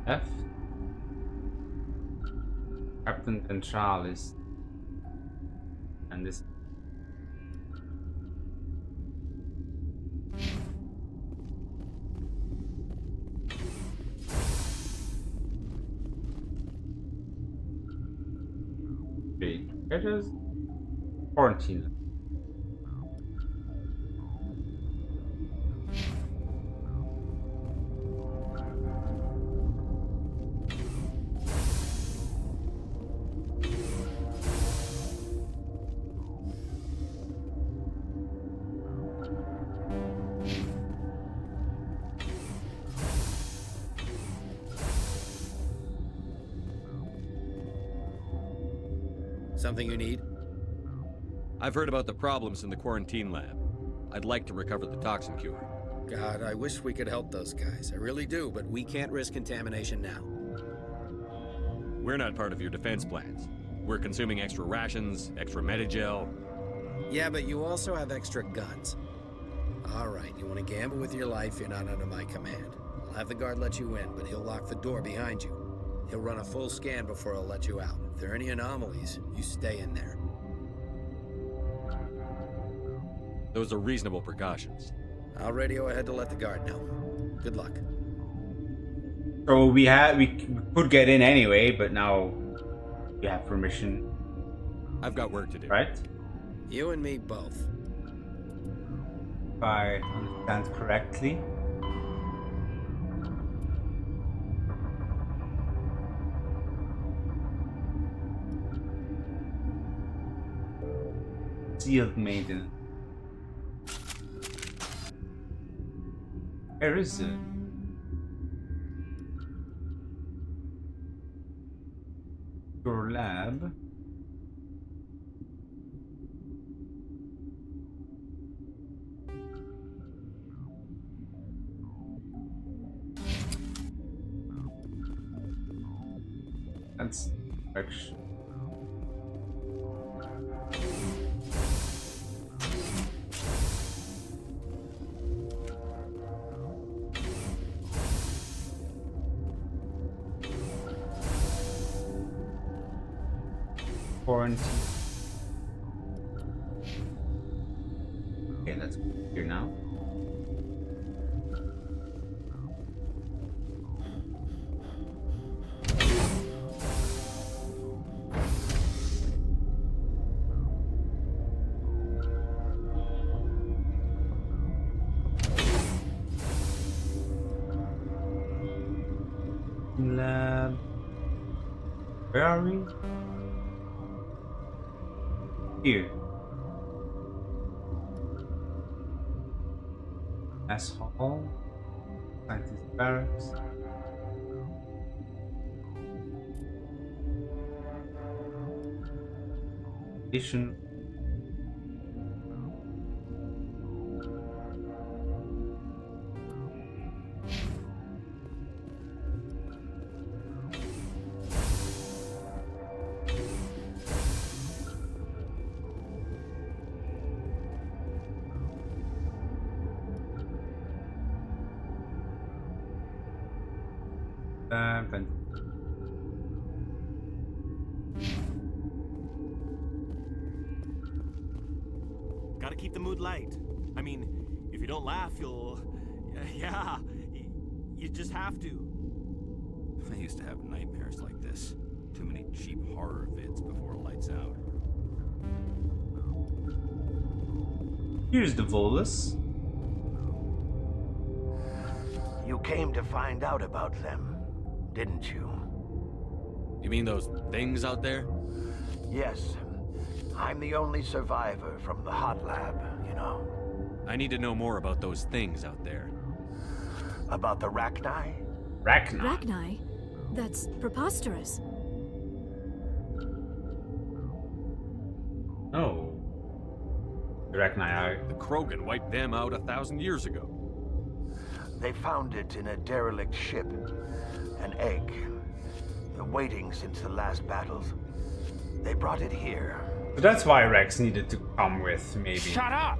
F. Captain Ventralis. And this. Great. Where does quarantine? Something you need? I've heard about the problems in the quarantine lab. I'd like to recover the toxin cure. God, I wish we could help those guys. I really do, but we can't risk contamination now. We're not part of your defense plans. We're consuming extra rations, extra Medigel. Yeah, but you also have extra guns. All right, you want to gamble with your life, you're not under my command. I'll have the guard let you in, but he'll lock the door behind you. He'll run a full scan before he'll let you out. If there are any anomalies, you stay in there. Those are reasonable precautions. I'll radio ahead to let the guard know. Good luck. So we could get in anyway, but now you have permission. I've got work to do. Right? You and me both. If I understand correctly. Sealed maiden. Where is it? Your lab. That's actually. Quarantine. Okay, that's here now. Lab. Where are we? Here. Mess hall. Scientist barracks. Station. Gotta keep the mood light. I mean, if you don't laugh, you'll... Yeah, you just have to. I used to have nightmares like this. Too many cheap horror vids before lights out. Here's the Volus. You came to find out about them, didn't you? You mean those things out there? Yes. I'm the only survivor from the hot lab, you know. I need to know more about those things out there. About the Rachni? Rachni? Rachni? That's preposterous. No. The Rachni are... The Krogan wiped them out 1,000 years ago. They found it in a derelict ship. An egg. Waiting since the last battles. They brought it here. So that's why Rex needed to come with, maybe. Shut up!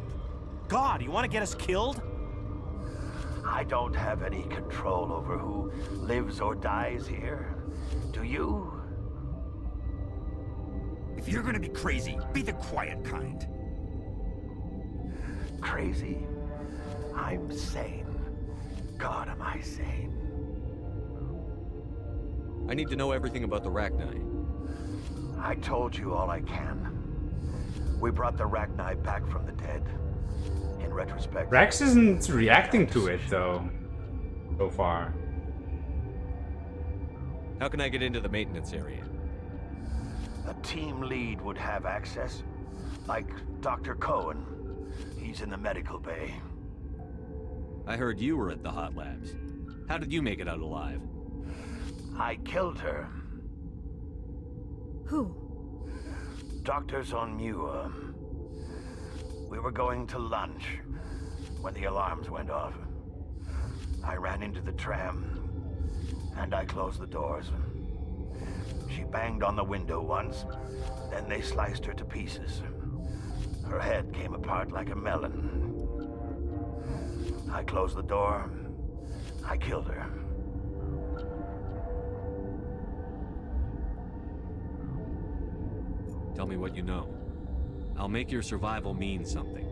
God, you want to get us killed? I don't have any control over who lives or dies here. Do you? If you're gonna be crazy, be the quiet kind. Crazy? I'm sane. God, am I sane? I need to know everything about the Rachni. I told you all I can. We brought the Rachni back from the dead. In retrospect... Rex isn't reacting to it, though, so far. How can I get into the maintenance area? A team lead would have access. Like Dr. Cohen. He's in the medical bay. I heard you were at the hot labs. How did you make it out alive? I killed her. Who? Doctors on Muir. We were going to lunch when the alarms went off. I ran into the tram, and I closed the doors. She banged on the window once, then they sliced her to pieces. Her head came apart like a melon. I closed the door. I killed her. Tell me what you know. I'll make your survival mean something.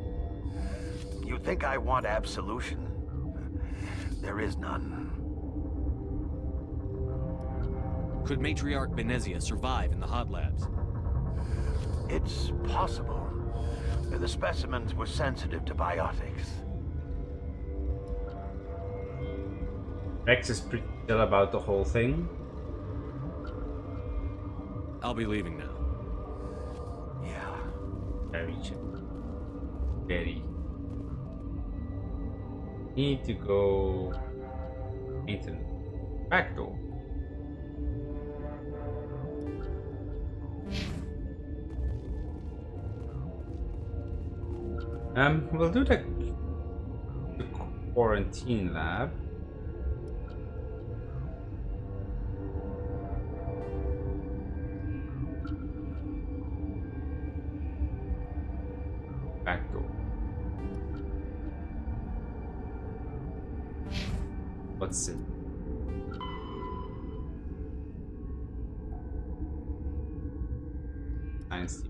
You think I want absolution? There is none. Could Matriarch Benezia survive in the hot labs? It's possible. The specimens were sensitive to biotics. Rex is pretty chill about the whole thing. I'll be leaving now. Yeah. Very chill. Very. Need to go into the back door. We'll do the quarantine lab. Back door. What's it? Science team.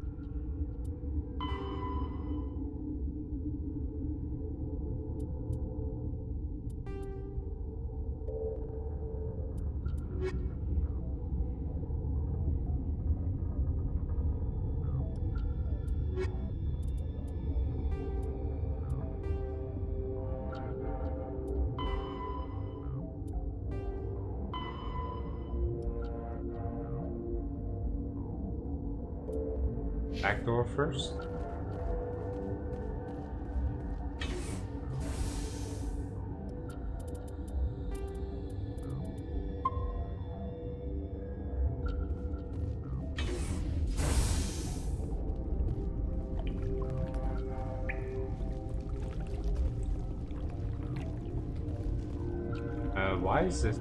Back door first. Why is this?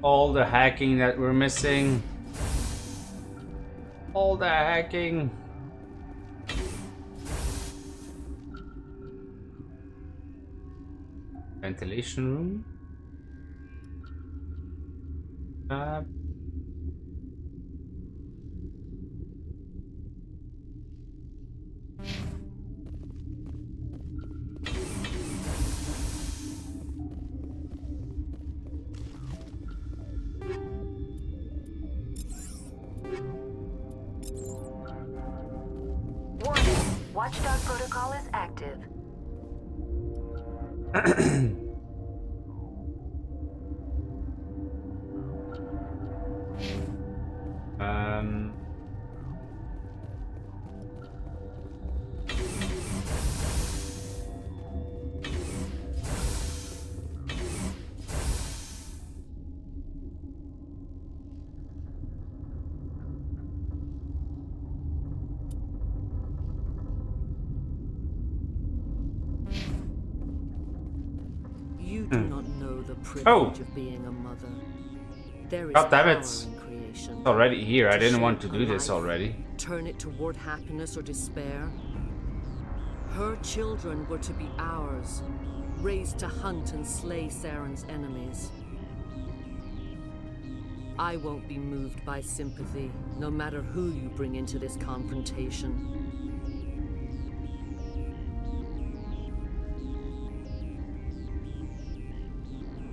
All the hacking that we're missing. All the hacking. Ventilation room. Watchdog protocol is active. You do not know the privilege of being a mother. There is God damn it. power in creation. It's already here. I To didn't want shape to her do this life, already. Turn it toward happiness or despair. Her children were to be ours, raised to hunt and slay Saren's enemies. I won't be moved by sympathy, no matter who you bring into this confrontation.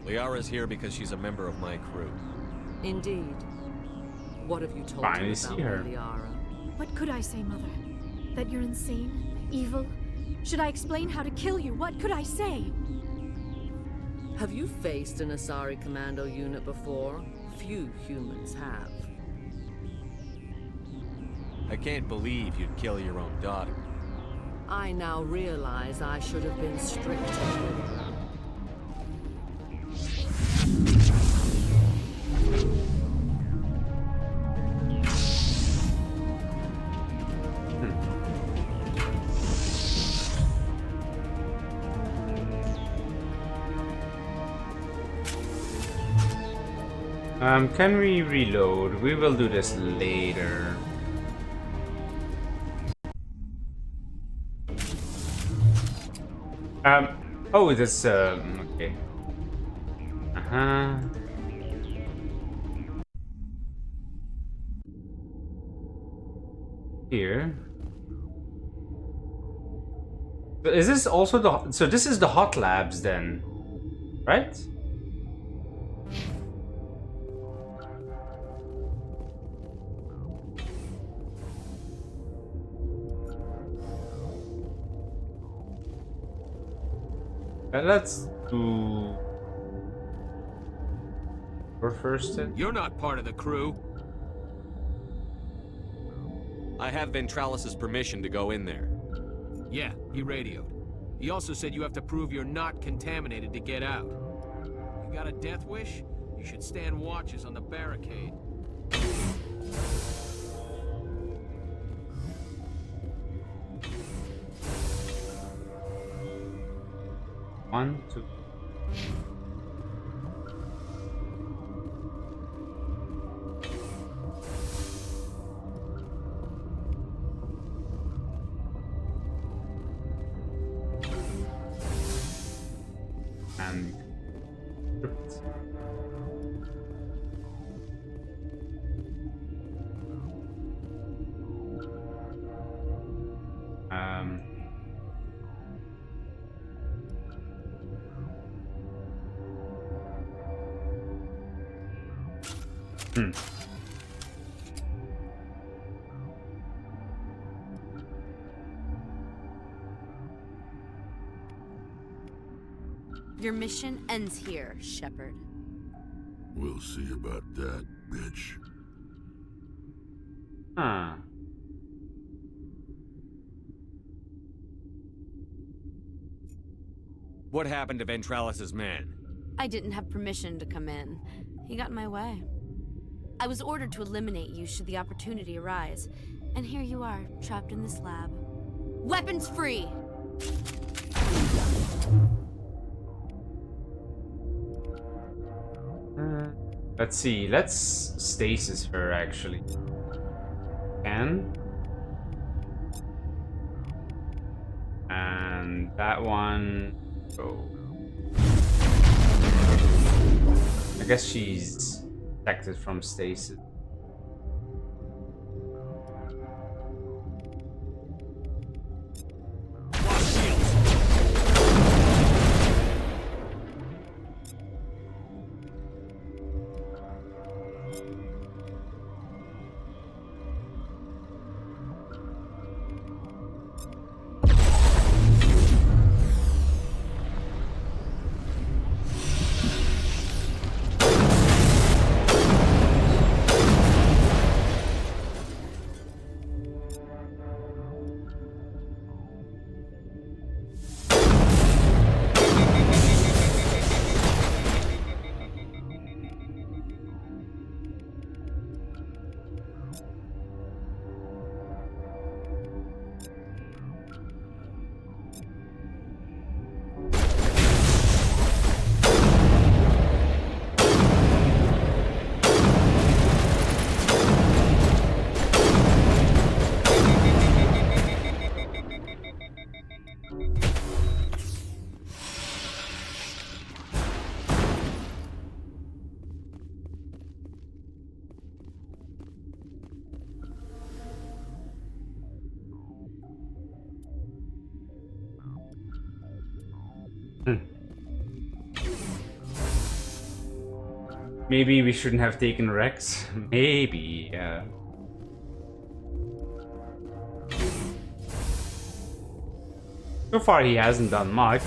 Liara's here because she's a member of my crew. Indeed. What have you told Finally her see about her. Liara? What could I say, Mother? That you're insane? Evil? Should I explain how to kill you? What could I say? Have you faced an Asari commando unit before? Few humans have. I can't believe you'd kill your own daughter. I now realize I should have been stricter with her. Can we reload? We will do this later. Oh, this, okay. Here. So is this also the, so this is the hot labs then, right? Let's do her first then. You're not part of the crew. I have Ventralis's permission to go in there. Yeah, he radioed. He also said you have to prove you're not contaminated to get out. You got a death wish? You should stand watches on the barricade. One, two. And Your mission ends here, Shepard. We'll see about that, bitch. Huh. What happened to Ventralis's man? I didn't have permission to come in. He got in my way. I was ordered to eliminate you should the opportunity arise. And here you are, trapped in this lab. Weapons free! Let's see. Let's stasis her actually. And that one. Oh. I guess she's protected from stasis. Maybe we shouldn't have taken Rex. Maybe, yeah. So far he hasn't done much.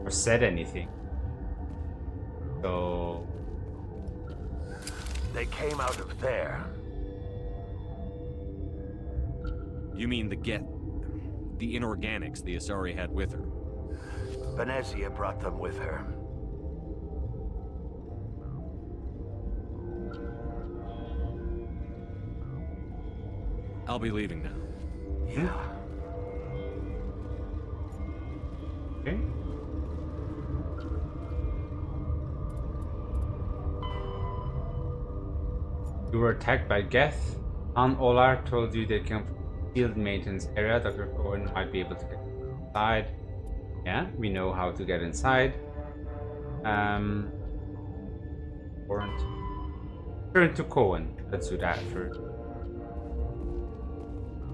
Or said anything. So... They came out of there. You mean the inorganics the Asari had with her? Venezia brought them with her. I'll be leaving now. Yeah. Okay. You were attacked by Geth. Olar told you they came from the field maintenance area. Dr. Cohen might be able to get inside. Yeah, we know how to get inside. Warrant. Turn to Cohen. Let's do that first.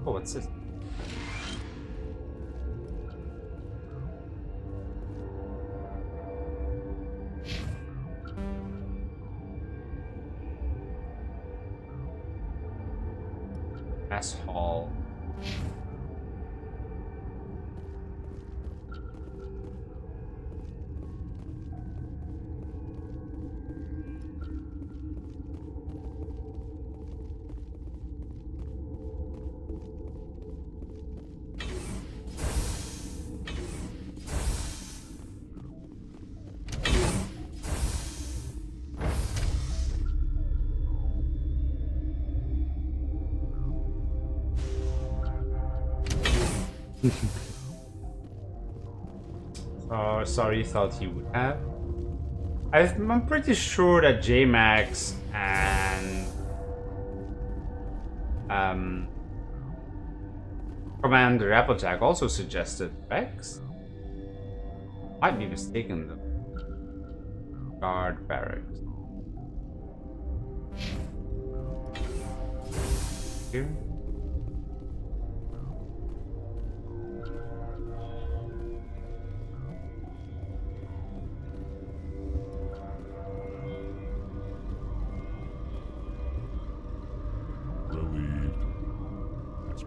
Oh, what's this? Mess hall. Oh, sorry, thought you would have. I'm pretty sure that J-Max and Commander Applejack also suggested Rex. Might be mistaken though. Guard barracks. Here.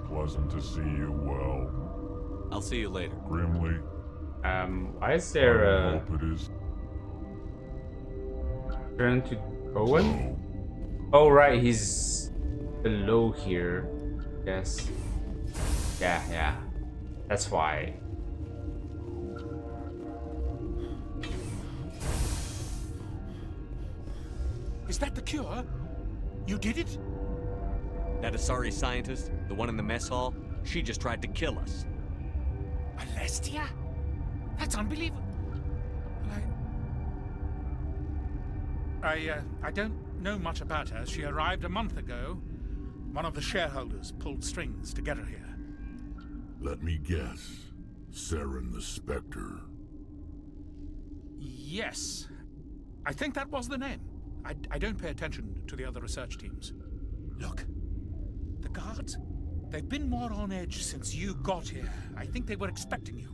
Pleasant to see you well. I'll see you later. Grimly. Why is there I hope it is. Turn to Cohen? Oh, right, he's below here. Yes. Yeah. That's why. Is that the cure? You did it? That Asari scientist, the one in the mess hall, she just tried to kill us. Alestia? That's unbelievable. I don't know much about her. She arrived a month ago. One of the shareholders pulled strings to get her here. Let me guess. Saren the Spectre. Yes. I think that was the name. I don't pay attention to the other research teams. Look. The guards? They've been more on edge since you got here. I think they were expecting you.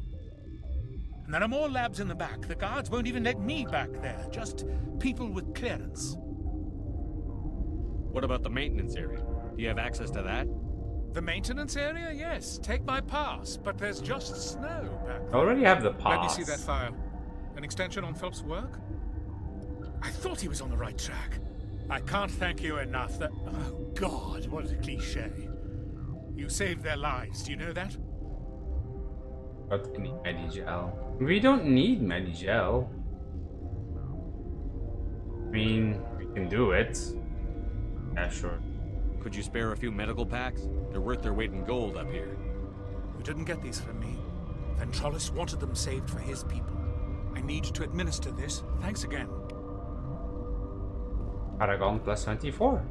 And there are more labs in the back. The guards won't even let me back there. Just people with clearance. What about the maintenance area? Do you have access to that? The maintenance area? Yes. Take my pass. But there's just snow back there. I already have the pass. Let me see that file. An extension on Phelps' work? I thought he was on the right track. I can't thank you enough that... Oh, God, what a cliché. You saved their lives, do you know that? But we need Medigel. We don't need Medigel. I mean, we can do it. Yeah, sure. Could you spare a few medical packs? They're worth their weight in gold up here. You didn't get these from me. Ventrollis wanted them saved for his people. I need to administer this. Thanks again. Paragon plus 24.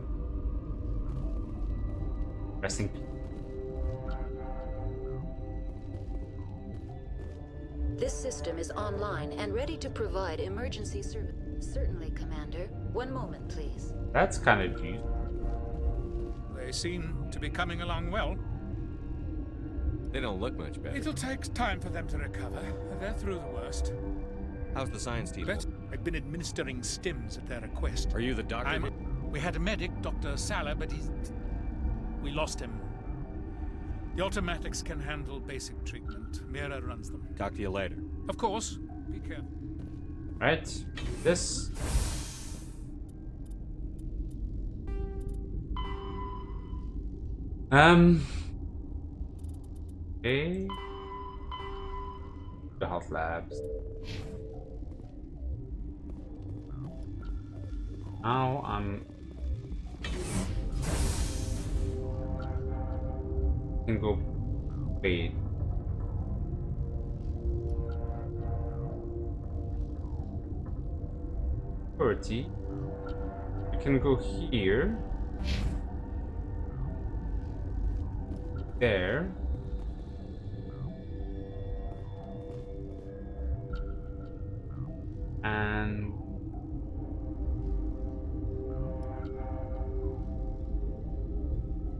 Resting. This system is online and ready to provide emergency service. Certainly, Commander. One moment, please. That's kind of cute. They seem to be coming along well. They don't look much better. It'll take time for them to recover. They're through the worst. How's the science team? I've been administering stims at their request. Are you the doctor? We had a medic, Dr. Salah, but we lost him. The automatics can handle basic treatment. Mira runs them. Talk to you later. Of course. Be careful. Right. This. Okay. The health labs. Now can go. Wait. I can go here. There. And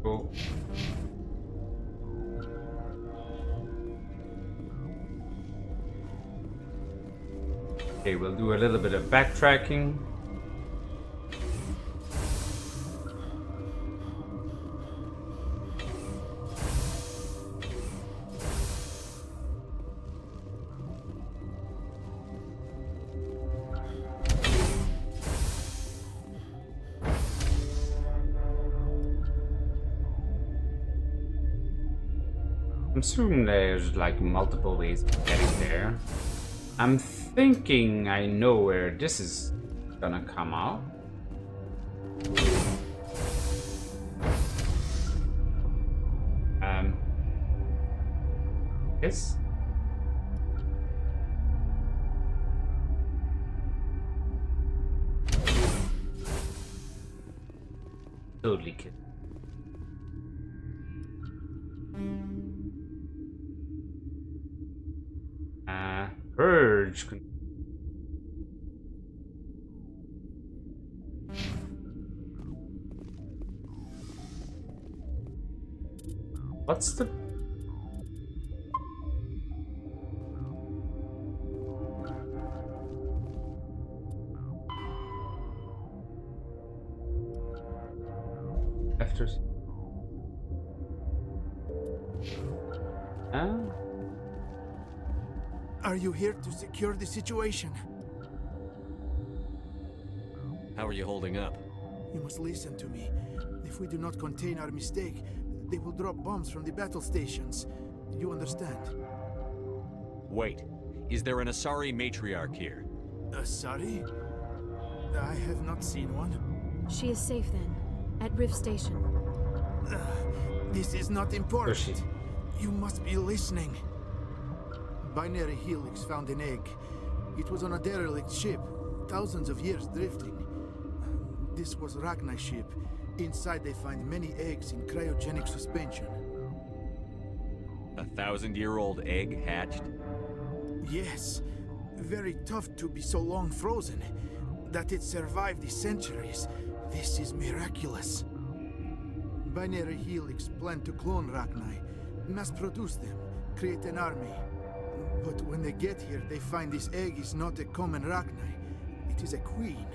go. Okay, we'll do a little bit of backtracking. I'm assuming there's like multiple ways of getting there. I'm thinking I know where this is gonna come out. Yes. Totally kidding. Purge. What's the... After... Are you here to secure the situation? How are you holding up? You must listen to me. If we do not contain our mistake, they will drop bombs from the battle stations. You understand? Wait. Is there an Asari matriarch here? Asari? I have not seen one. She is safe then, at Rift Station. This is not important. You must be listening. Binary Helix found an egg. It was on a derelict ship, thousands of years drifting. This was Rachni's ship. Inside they find many eggs in cryogenic suspension. 1,000-year-old egg hatched? Yes. Very tough to be so long frozen. That it survived the centuries. This is miraculous. Binary Helix planned to clone Rachni, mass produce them, create an army. But when they get here, they find this egg is not a common Rachni. It is a queen.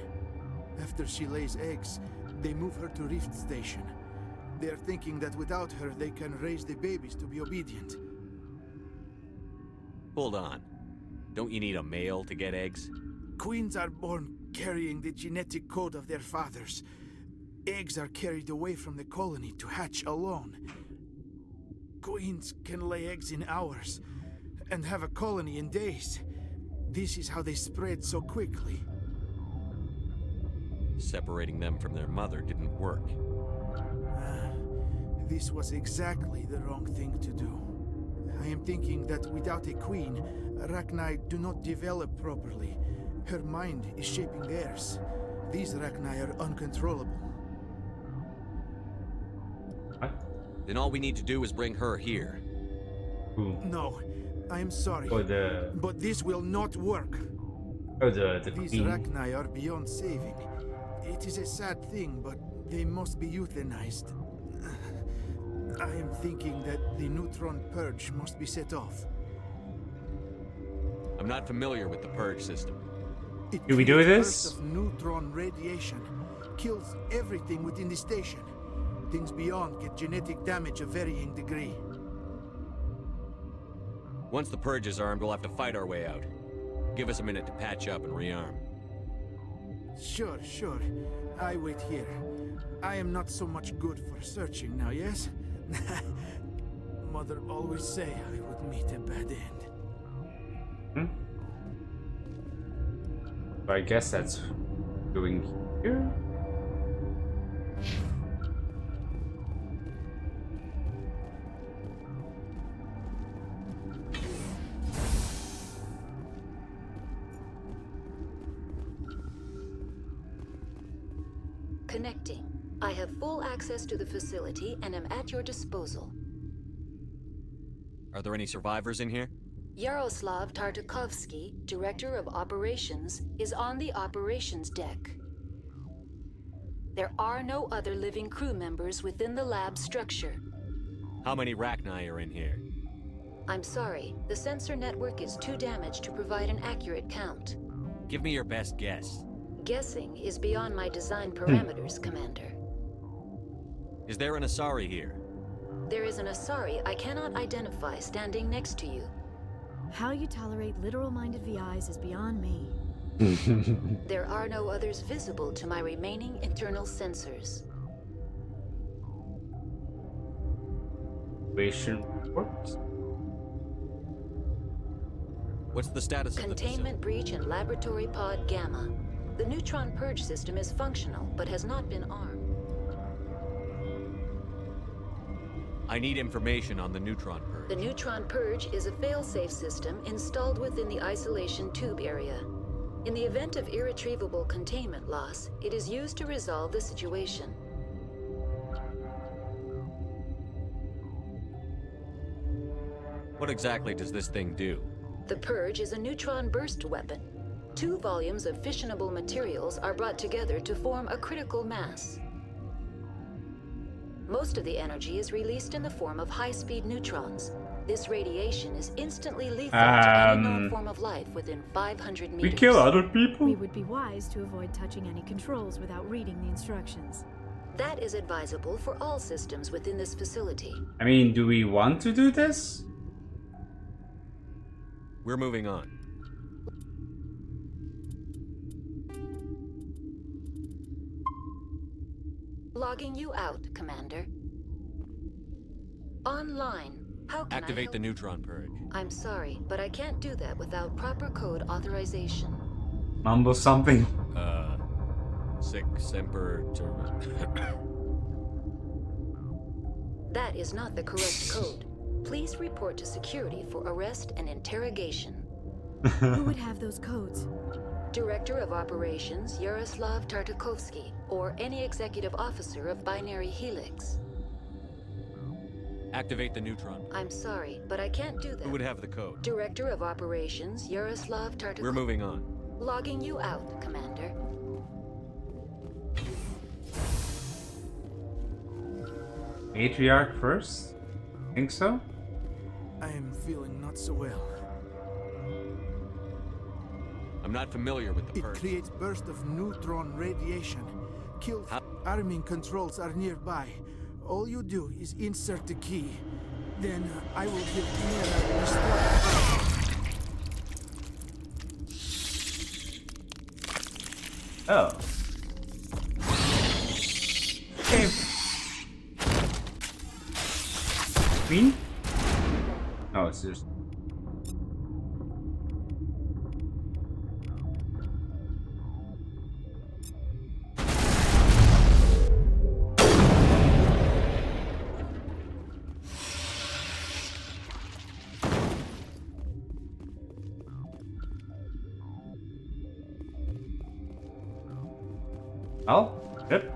After she lays eggs, they move her to Rift Station. They are thinking that without her, they can raise the babies to be obedient. Hold on. Don't you need a male to get eggs? Queens are born carrying the genetic code of their fathers. Eggs are carried away from the colony to hatch alone. Queens can lay eggs in hours and have a colony in days. This is how they spread so quickly. Separating them from their mother didn't work. This was exactly the wrong thing to do. I am thinking that without a queen, Rachni do not develop properly. Her mind is shaping theirs. These Rachni are uncontrollable. What? Then all we need to do is bring her here. No, I am sorry, but this will not work. These Rachni are beyond saving. It is a sad thing, but they must be euthanized. I am thinking that the neutron purge must be set off. I'm not familiar with the purge system. Do we do this? Burst of neutron radiation kills everything within the station. Things beyond get genetic damage of varying degree. Once the purge is armed, we'll have to fight our way out. Give us a minute to patch up and rearm. Sure. I wait here. I am not so much good for searching now, yes? Mother always say I would meet a bad end. So I guess that's doing here. Connecting. I have full access to the facility and am at your disposal. Are there any survivors in here? Yaroslav Tartakovsky, Director of Operations, is on the operations deck. There are no other living crew members within the lab structure. How many Rachni are in here? I'm sorry, the sensor network is too damaged to provide an accurate count. Give me your best guess. Guessing is beyond my design parameters, Commander. Is there an Asari here? There is an Asari I cannot identify standing next to you. How you tolerate literal-minded VIs is beyond me. There are no others visible to my remaining internal sensors. Reports. What's the status of the Containment breach in Laboratory Pod Gamma. The neutron purge system is functional, but has not been armed. I need information on the neutron purge. The neutron purge is a fail-safe system installed within the isolation tube area. In the event of irretrievable containment loss, it is used to resolve the situation. What exactly does this thing do? The purge is a neutron burst weapon. 2 volumes of fissionable materials are brought together to form a critical mass. Most of the energy is released in the form of high-speed neutrons. This radiation is instantly lethal to any known form of life within 500 meters. We kill other people? We would be wise to avoid touching any controls without reading the instructions. That is advisable for all systems within this facility. I mean, do we want to do this? We're moving on. Logging you out, Commander. Online. How can Activate I help? the neutron purge. I'm sorry, but I can't do that without proper code authorization. Mumble something. Sic semper That is not the correct code. Please report to security for arrest and interrogation. Who would have those codes? Director of Operations Yaroslav Tartakovsky, or any executive officer of Binary Helix. Activate the neutron. I'm sorry, but I can't do that. Who would have the code? Director of Operations Yaroslav Tartakovsky. We're moving on. Logging you out, Commander. Matriarch first? Think so? I am feeling not so well. I'm not familiar with the It purge. creates burst of neutron radiation. Kills. Arming controls are nearby. All you do is insert the key. Then I will give Mira the Oh. Okay. Queen? No, it's just. Oh, yep.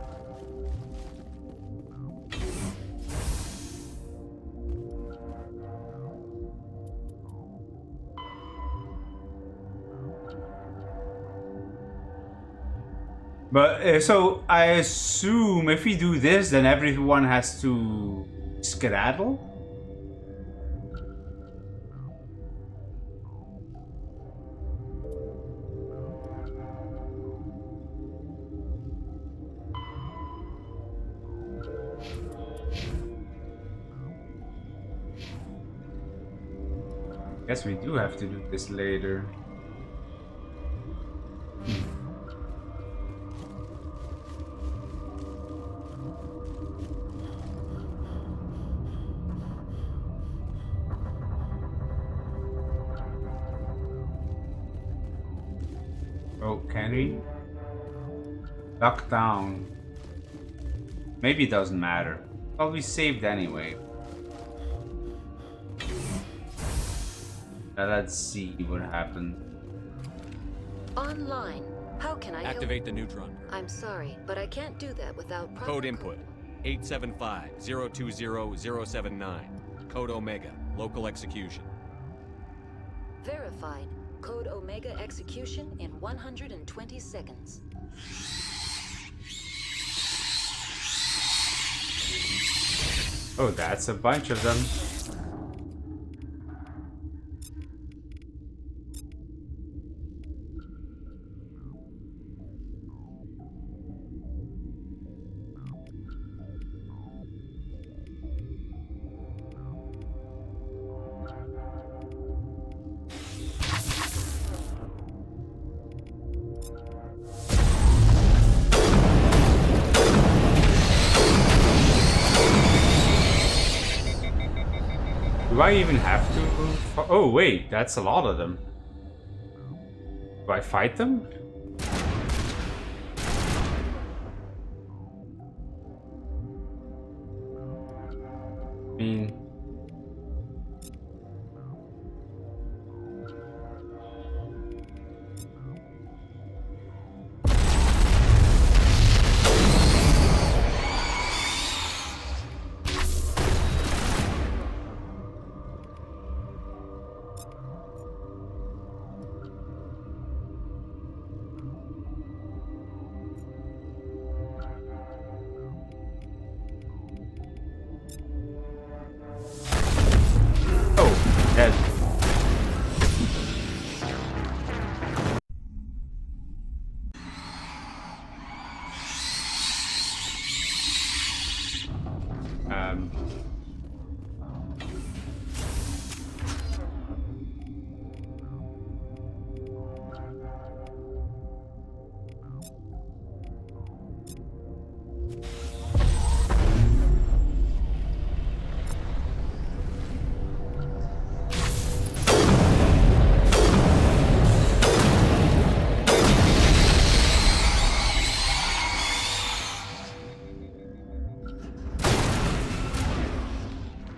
But so I assume if we do this, then everyone has to skedaddle. Guess we do have to do this later. Oh, can we? Duck down. Maybe it doesn't matter. Well, we saved anyway. Now let's see what happened. Online. How can I Activate the neutron. I'm sorry, but I can't do that without proper Code input 875-020-079. Code Omega. Local execution. Verified. Code Omega execution in 120 seconds. Oh, that's a bunch of them. Do I even have to? Oh wait, that's a lot of them. Do I fight them? I mean... Dead.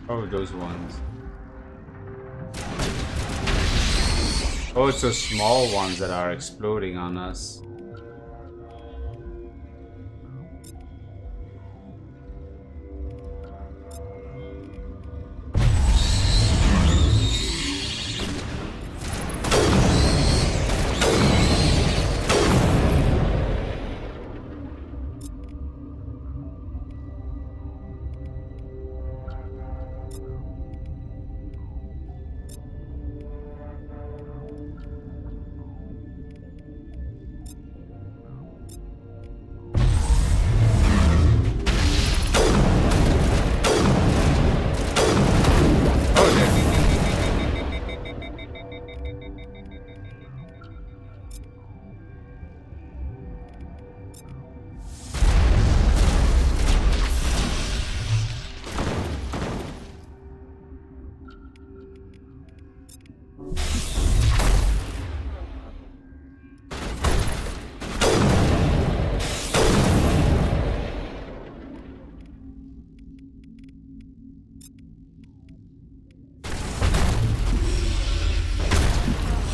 Oh, those ones. Oh, it's those small ones that are exploding on us.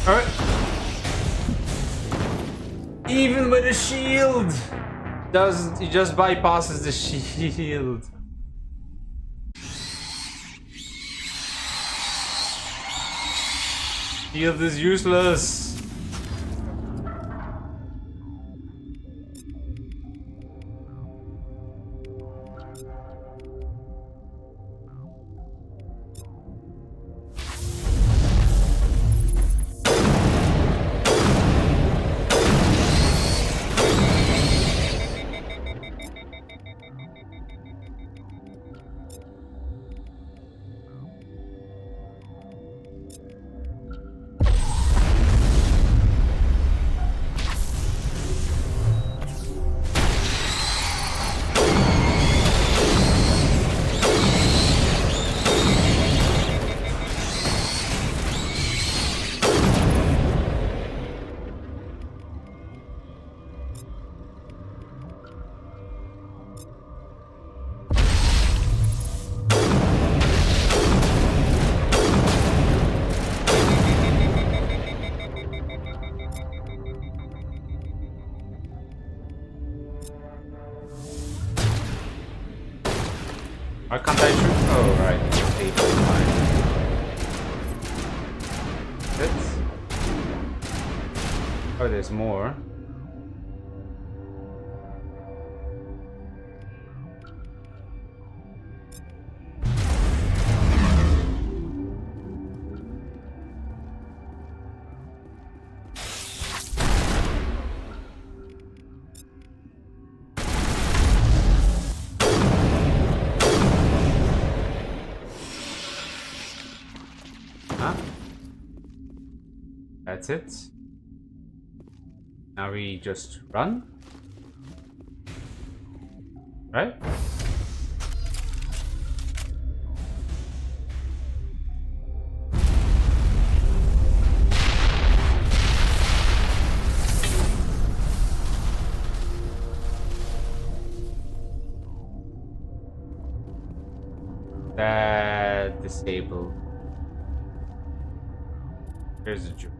Alright. Even with a shield, he just bypasses the shield. Shield is useless. Why can't I shoot? Oh, right. Table fine. That's... Oh, there's more. That's it. Now we just run. Right? That disabled. Here's the joke.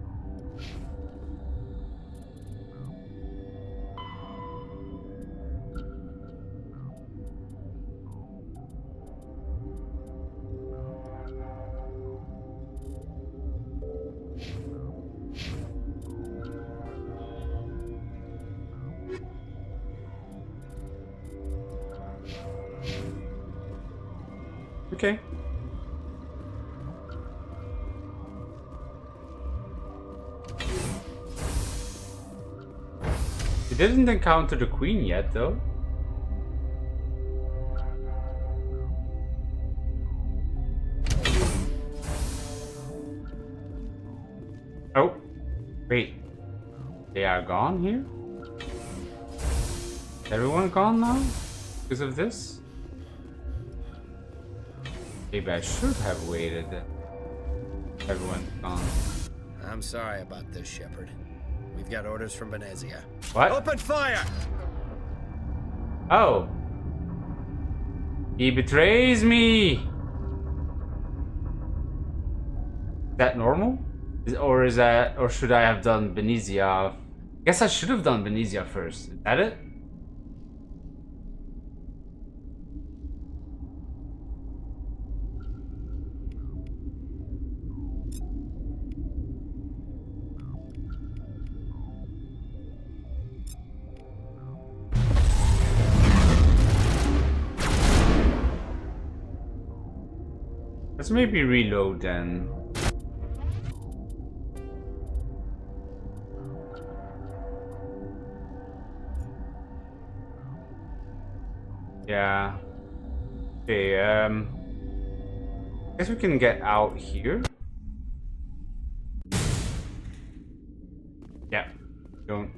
Okay. We didn't encounter the queen yet, though. Oh, wait. They are gone here? Is everyone gone now? Because of this? Maybe I should have waited. Everyone's gone. I'm sorry about this, Shepard. We've got orders from Venezia. What? Open fire! Oh. He betrays me! Is that normal? Or should I have done Venezia? I guess I should have done Venezia first. Is that it? Let's maybe reload then. Yeah. Okay, guess we can get out here. Yeah. Don't.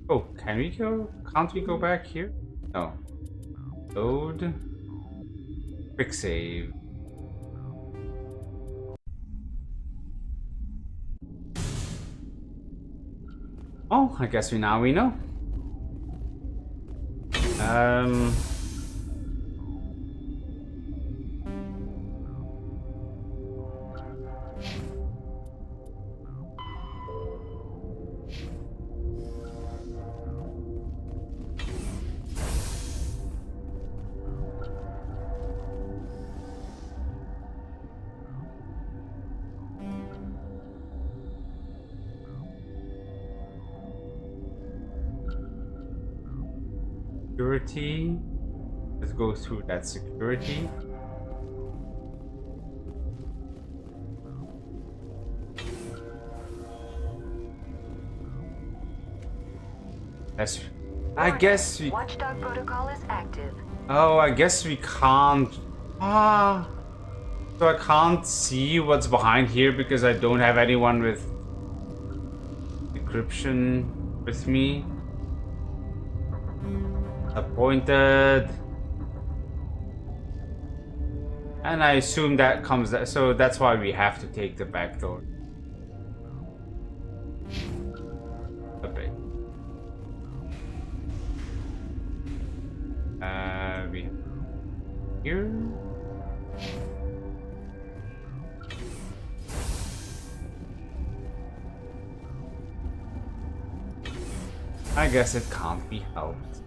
Oh, can we go? Can't we go back here? No. Load. Quick save. Oh, I guess we know. Security. Let's go through that security. I guess we... Watchdog protocol is active. Oh, I guess we can't... So I can't see what's behind here because I don't have anyone with decryption with me. Appointed. And I assume that comes... So that's why we have to take the back door. Okay. We have here. I guess it can't be helped.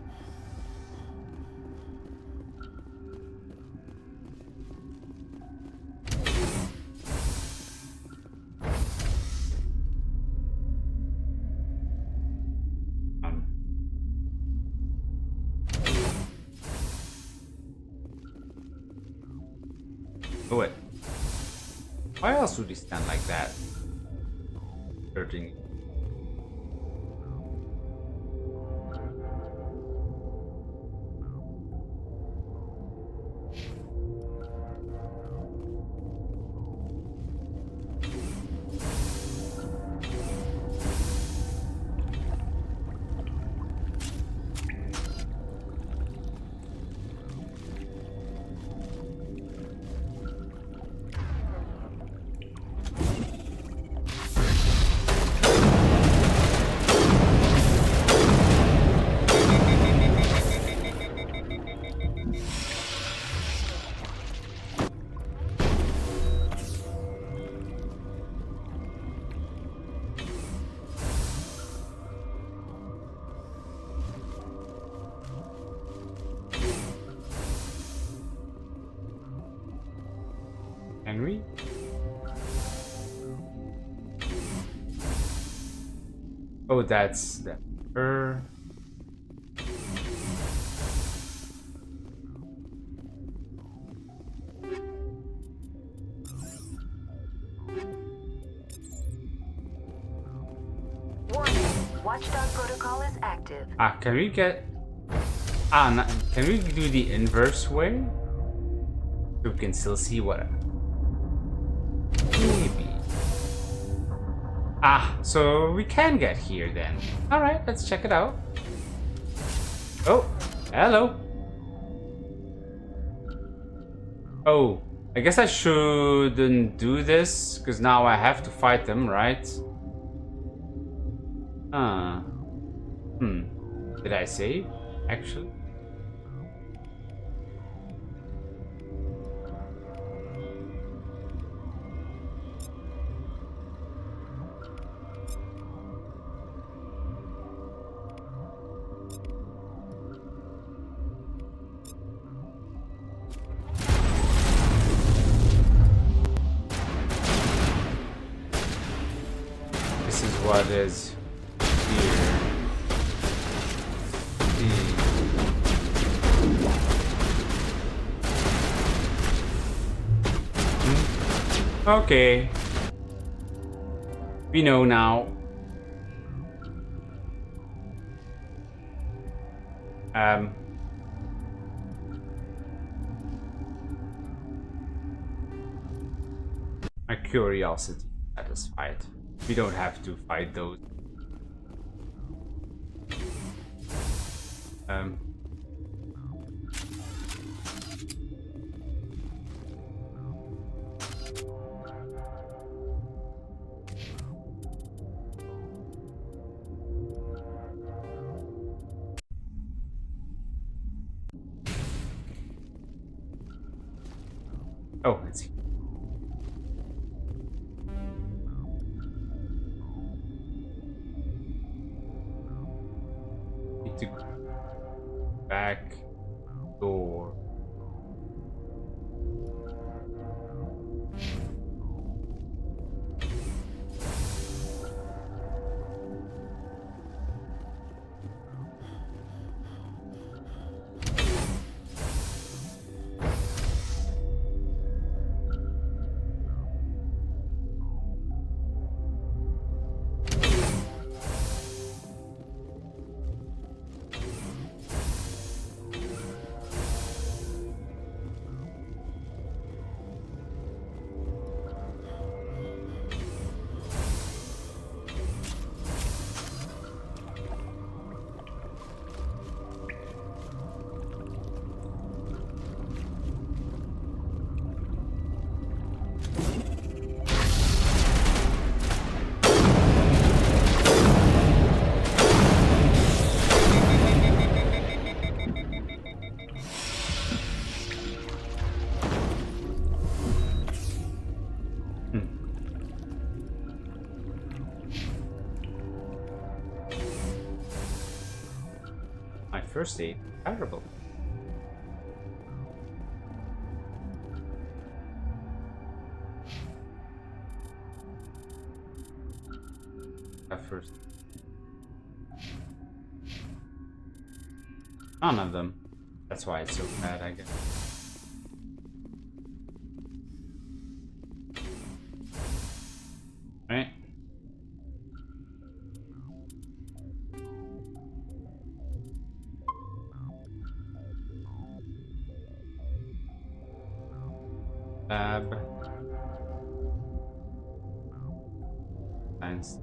Do it. Why else would he stand like that? Hurting. Henry? Oh, that's the her. Warning, Watchdog protocol is active. Ah, can we get... Ah, no, can we do the inverse way? So we can still see what... Maybe. Ah, so we can get here then. Alright, let's check it out. Oh, hello. Oh, I guess I shouldn't do this, because now I have to fight them, right? Did I save, actually? This is what is here. Okay. We know now. My curiosity satisfied. We don't have to fight those. Oh, let's see. Need to go back door. First aid, terrible. At first, none of them. That's why it's so bad, I guess. Lab. Science.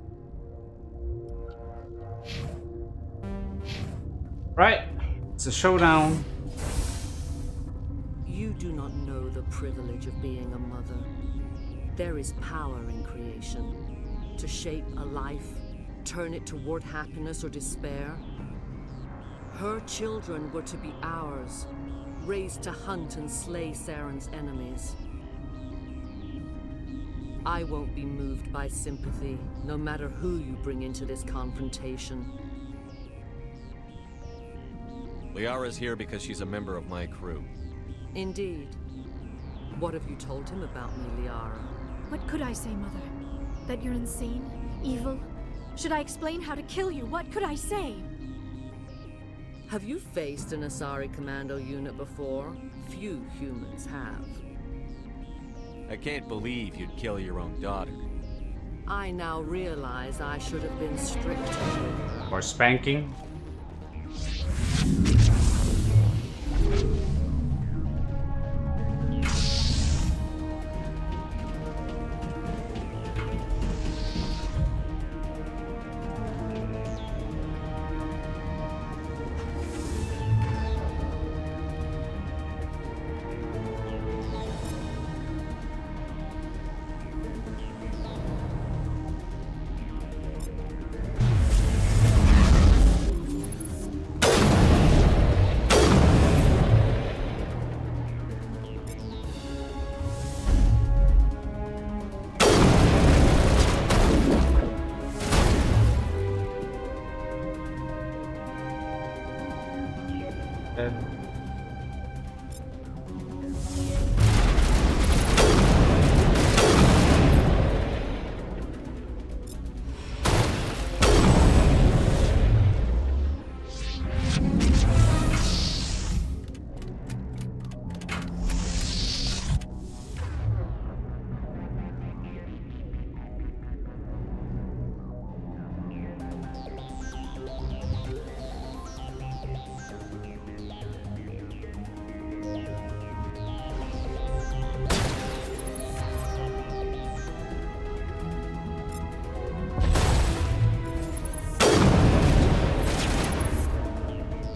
Right. It's a showdown. You do not know the privilege of being a mother. There is power in creation. To shape a life, turn it toward happiness or despair. Her children were to be ours, raised to hunt and slay Saren's enemies. I won't be moved by sympathy, no matter who you bring into this confrontation. Liara's here because she's a member of my crew. Indeed. What have you told him about me, Liara? What could I say, Mother? That you're insane? Evil? Should I explain how to kill you? What could I say? Have you faced an Asari commando unit before? Few humans have. I can't believe you'd kill your own daughter. I now realize I should have been stricter. Or spanking.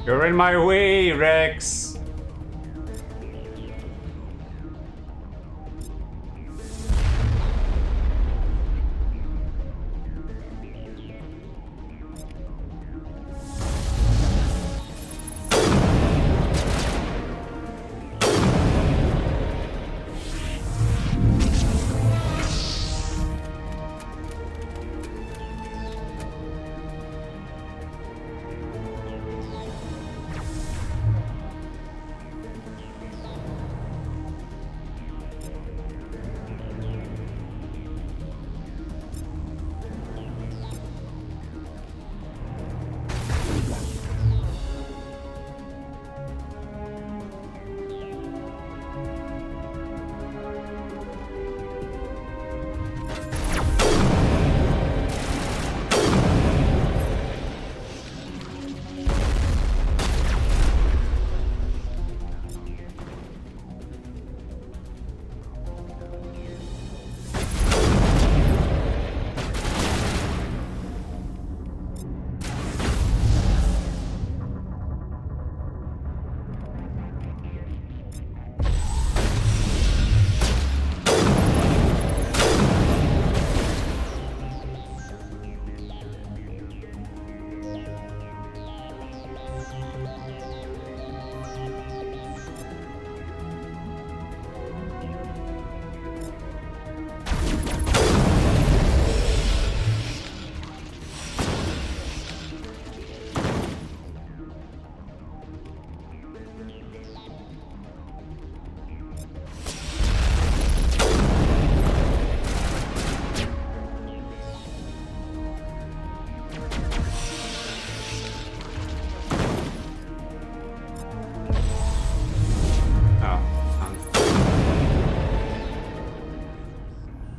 You're in my way, Rex.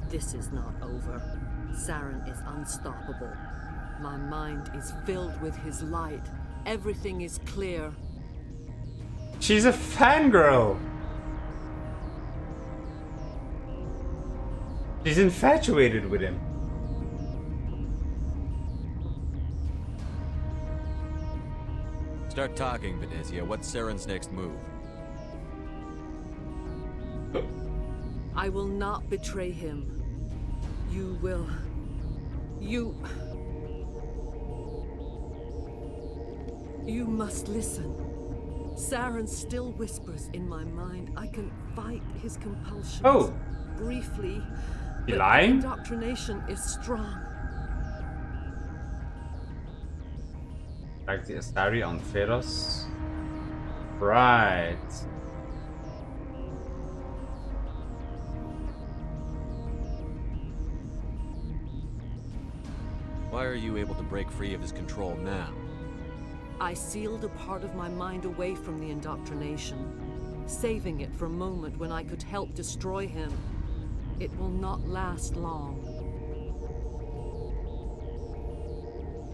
This is not over. Saren is unstoppable. My mind is filled with his light. Everything is clear. She's a fangirl. She's infatuated with him. Start talking, Venezia. What's Saren's next move? I will not betray him. You will. You must listen. Saren still whispers in my mind. I can fight his compulsions. Oh. Briefly. You but lying? Indoctrination is strong. Like the Astari on Feros. Right. Why are you able to break free of his control now? I sealed a part of my mind away from the indoctrination, saving it for a moment when I could help destroy him. It will not last long.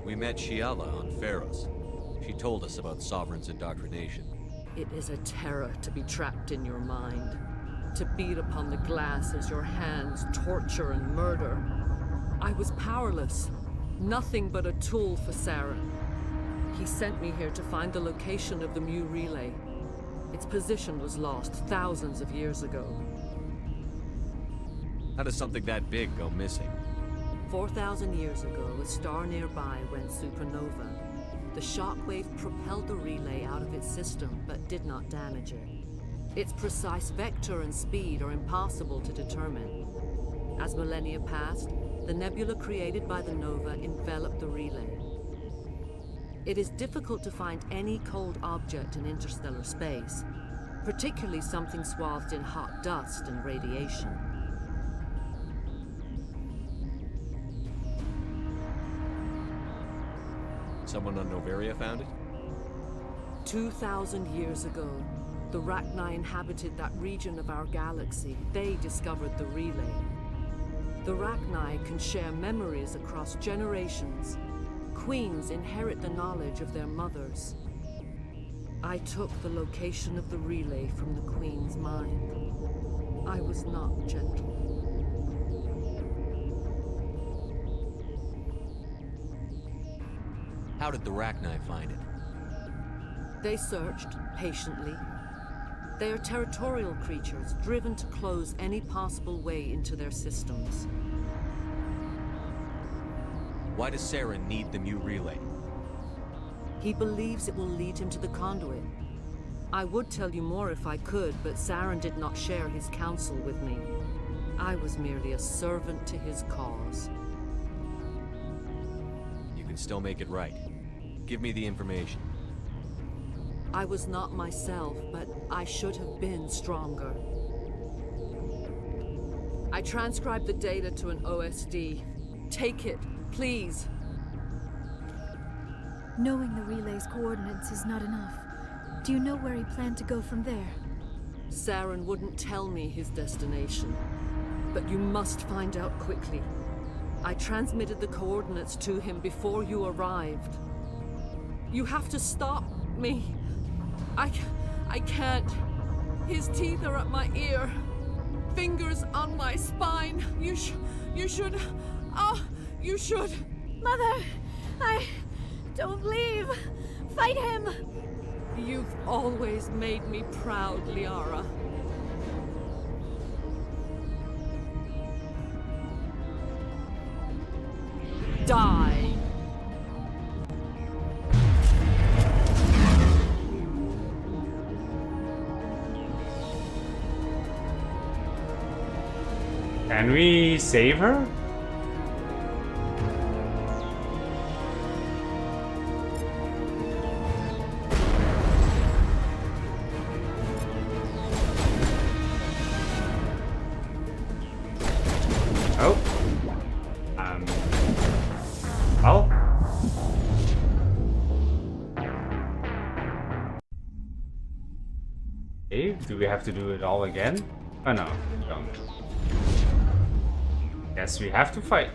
We met Shiala on Pharos. She told us about Sovereign's indoctrination. It is a terror to be trapped in your mind, to beat upon the glass as your hands torture and murder. I was powerless, nothing but a tool for Saren. He sent me here to find the location of the Mu relay. Its position was lost thousands of years ago. How does something that big go missing? 4,000 years ago, a star nearby went supernova. The shockwave propelled the relay out of its system, but did not damage it. Its precise vector and speed are impossible to determine. As millennia passed, the nebula created by the nova enveloped the relay. It is difficult to find any cold object in interstellar space, particularly something swathed in hot dust and radiation. Someone on Noveria found it? 2,000 years ago, the Rachni inhabited that region of our galaxy. They discovered the relay. The Rachni can share memories across generations. Queens inherit the knowledge of their mothers. I took the location of the relay from the Queen's mind. I was not gentle. How did the Rachni find it? They searched, patiently. They are territorial creatures, driven to close any possible way into their systems. Why does Saren need the Mu relay? He believes it will lead him to the conduit. I would tell you more if I could, but Saren did not share his counsel with me. I was merely a servant to his cause. You can still make it right. Give me the information. I was not myself, but I should have been stronger. I transcribed the data to an OSD. Take it, please. Knowing the relay's coordinates is not enough. Do you know where he planned to go from there? Saren wouldn't tell me his destination, but you must find out quickly. I transmitted the coordinates to him before you arrived. You have to stop me. I can't. His teeth are at my ear. Fingers on my spine. You should. You should. Mother, don't leave. Fight him. You've always made me proud, Liara. Die. Can we save her? Oh. Well. Okay, do we have to do it all again? Oh no, we don't. Guess we have to fight.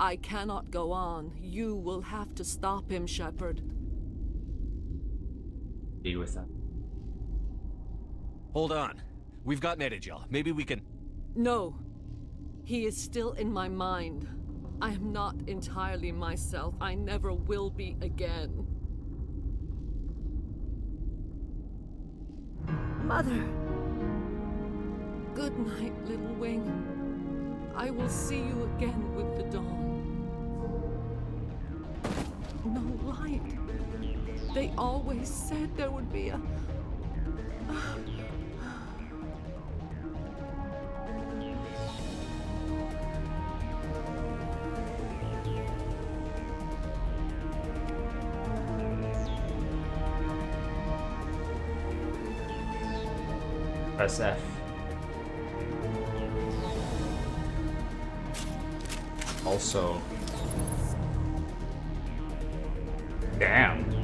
I cannot go on. You will have to stop him, Shepard. Be with that. Hold on. We've got Metagel. Maybe we can... No. He is still in my mind. I am not entirely myself. I never will be again. Mother! Good night, little wing. I will see you again with the dawn. No light. They always said there would be a... Press F. Also. Damn.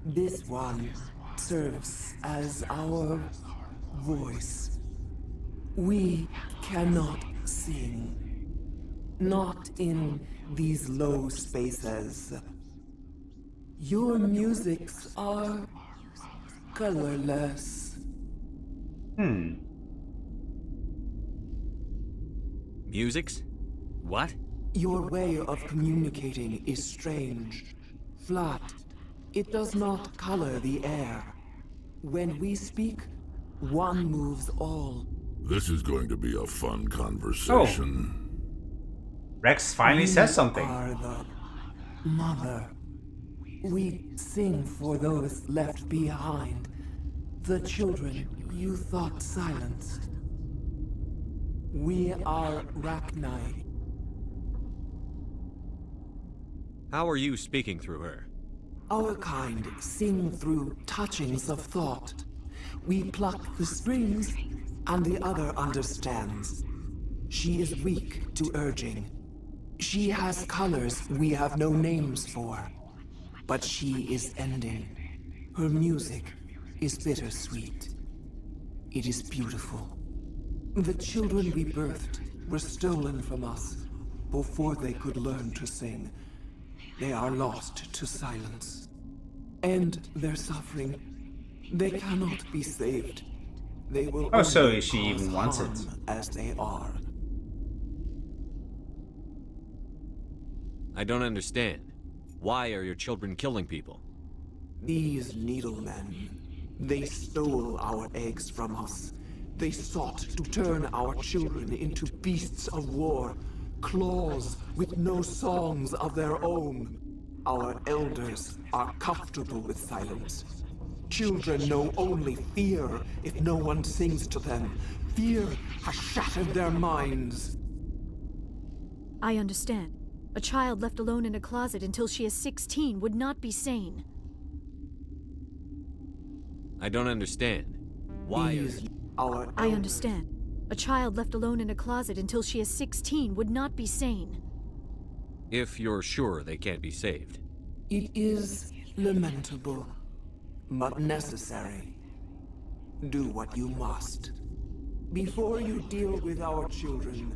This one serves as our voice. We cannot sing. Not in these low spaces. Your musics are colorless. Musics? What? Your way of communicating is strange. Flat. It does not color the air. When we speak, one moves all. This is going to be a fun conversation. Rex finally says something. We are the mother. We sing for those left behind. The children you thought silenced. We are Rachni. How are you speaking through her? Our kind sing through touchings of thought. We pluck the strings, and the other understands. She is weak to urging. She has colors we have no names for. But she is ending. Her music is bittersweet. It is beautiful. The children we birthed were stolen from us before they could learn to sing. They are lost to silence. And their suffering, they cannot be saved. They will Oh, so only she even cause wants it. harm as they are. I don't understand. Why are your children killing people? These needlemen, they stole our eggs from us. They sought to turn our children into beasts of war, claws with no songs of their own. Our elders are comfortable with silence. Children know only fear if no one sings to them. Fear has shattered their minds. I understand. A child left alone in a closet until she is 16 would not be sane. I don't understand. Why are... I understand. A child left alone in a closet until she is 16 would not be sane. If you're sure they can't be saved. It is lamentable, but necessary. Do what you must. Before you deal with our children,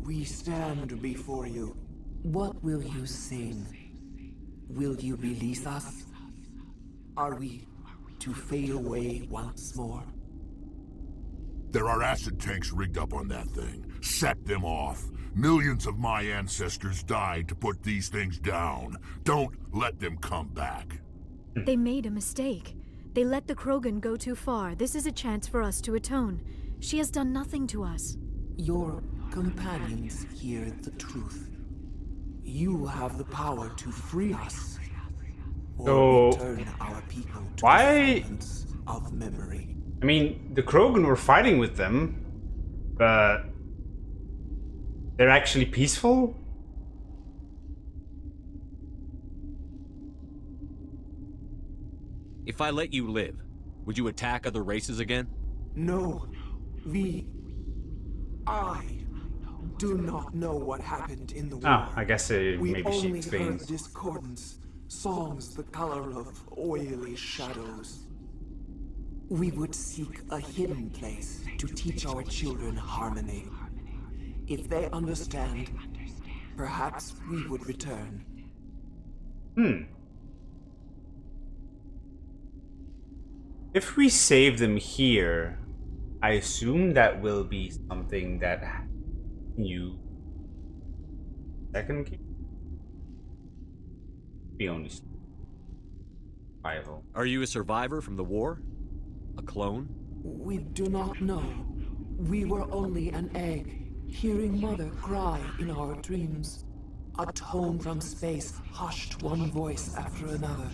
we stand before you. What will you sing? Will you release us? Are we to fade away once more? There are acid tanks rigged up on that thing. Set them off. Millions of my ancestors died to put these things down. Don't let them come back. They made a mistake. They let the Krogan go too far. This is a chance for us to atone. She has done nothing to us. Your companions hear the truth. You have the power to free us, or So, return our people to why? the silence of memory. I mean, the Krogan were fighting with them, but they're actually peaceful? If I let you live, would you attack other races again? No, I do not know what happened in the war. Ah, I guess We maybe she only explains. heard discordance, songs the color of oily shadows. We would seek a hidden place to teach our children harmony. If they understand, perhaps we would return. If we save them here, I assume that will be something that you second game? Be only survival. Are you a survivor from the war? A clone? We do not know. We were only an egg, hearing Mother cry in our dreams. A tone from space hushed one voice after another.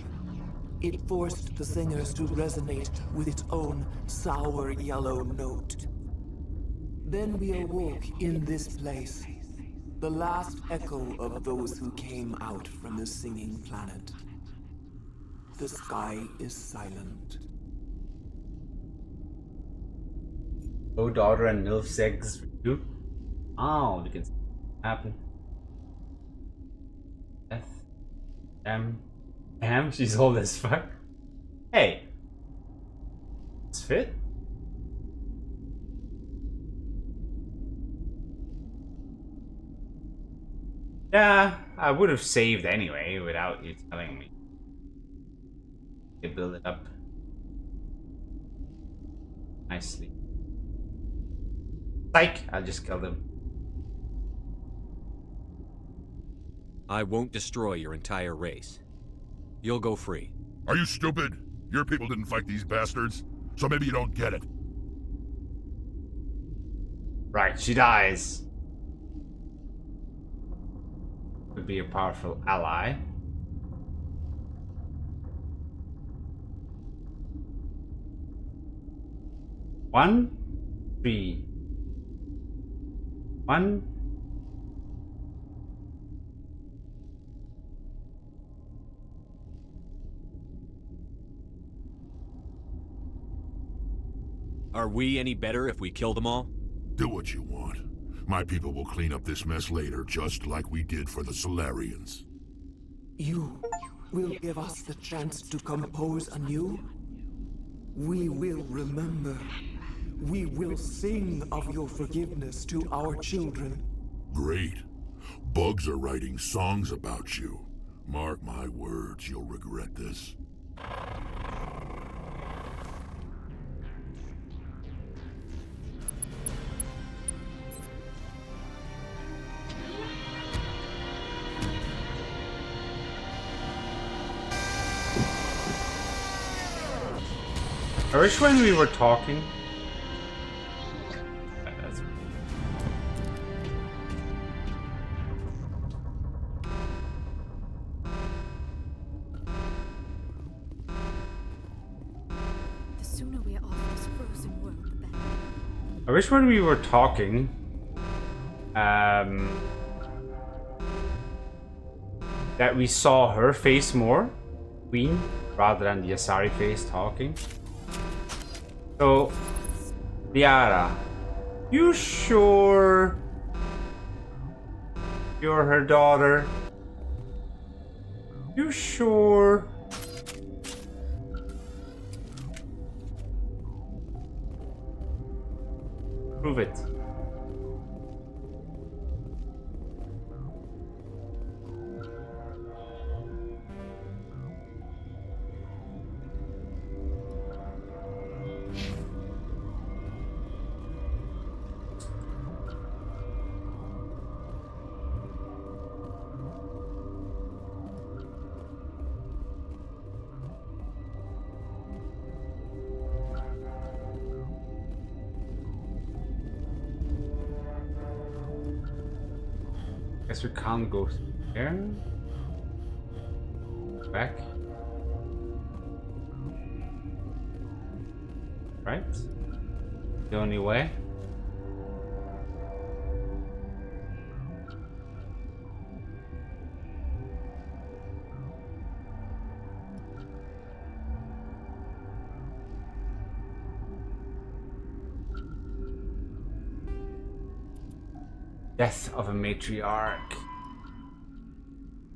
It forced the singers to resonate with its own sour yellow note. Then we awoke in this place, the last echo of those who came out from the singing planet. The sky is silent. Oh, daughter and MILF's eggs for you. Oh, we can see what happened. Death. Damn, she's old as fuck. Hey. It's fit. Yeah, I would have saved anyway without you telling me. You build it up nicely. Psych! I'll just kill them. I won't destroy your entire race. You'll go free. Are you stupid? Your people didn't fight these bastards, so maybe you don't get it. Right, she dies. Would be a powerful ally. One, 3. 1. Are we any better if we kill them all? Do what you want. My people will clean up this mess later, just like we did for the Solarians. You will give us the chance to compose anew? We will remember. We will sing of your forgiveness to our children. Great. Bugs are writing songs about you. Mark my words, you'll regret this. I wish when we were talking. The sooner we are off this frozen world, the better. I wish when we were talking, that we saw her face more, Queen, rather than the Asari face talking. So, Liara, you sure you're her daughter? You sure? Prove it. Guess we can't go there. Back. Right? The only way. Death of a matriarch.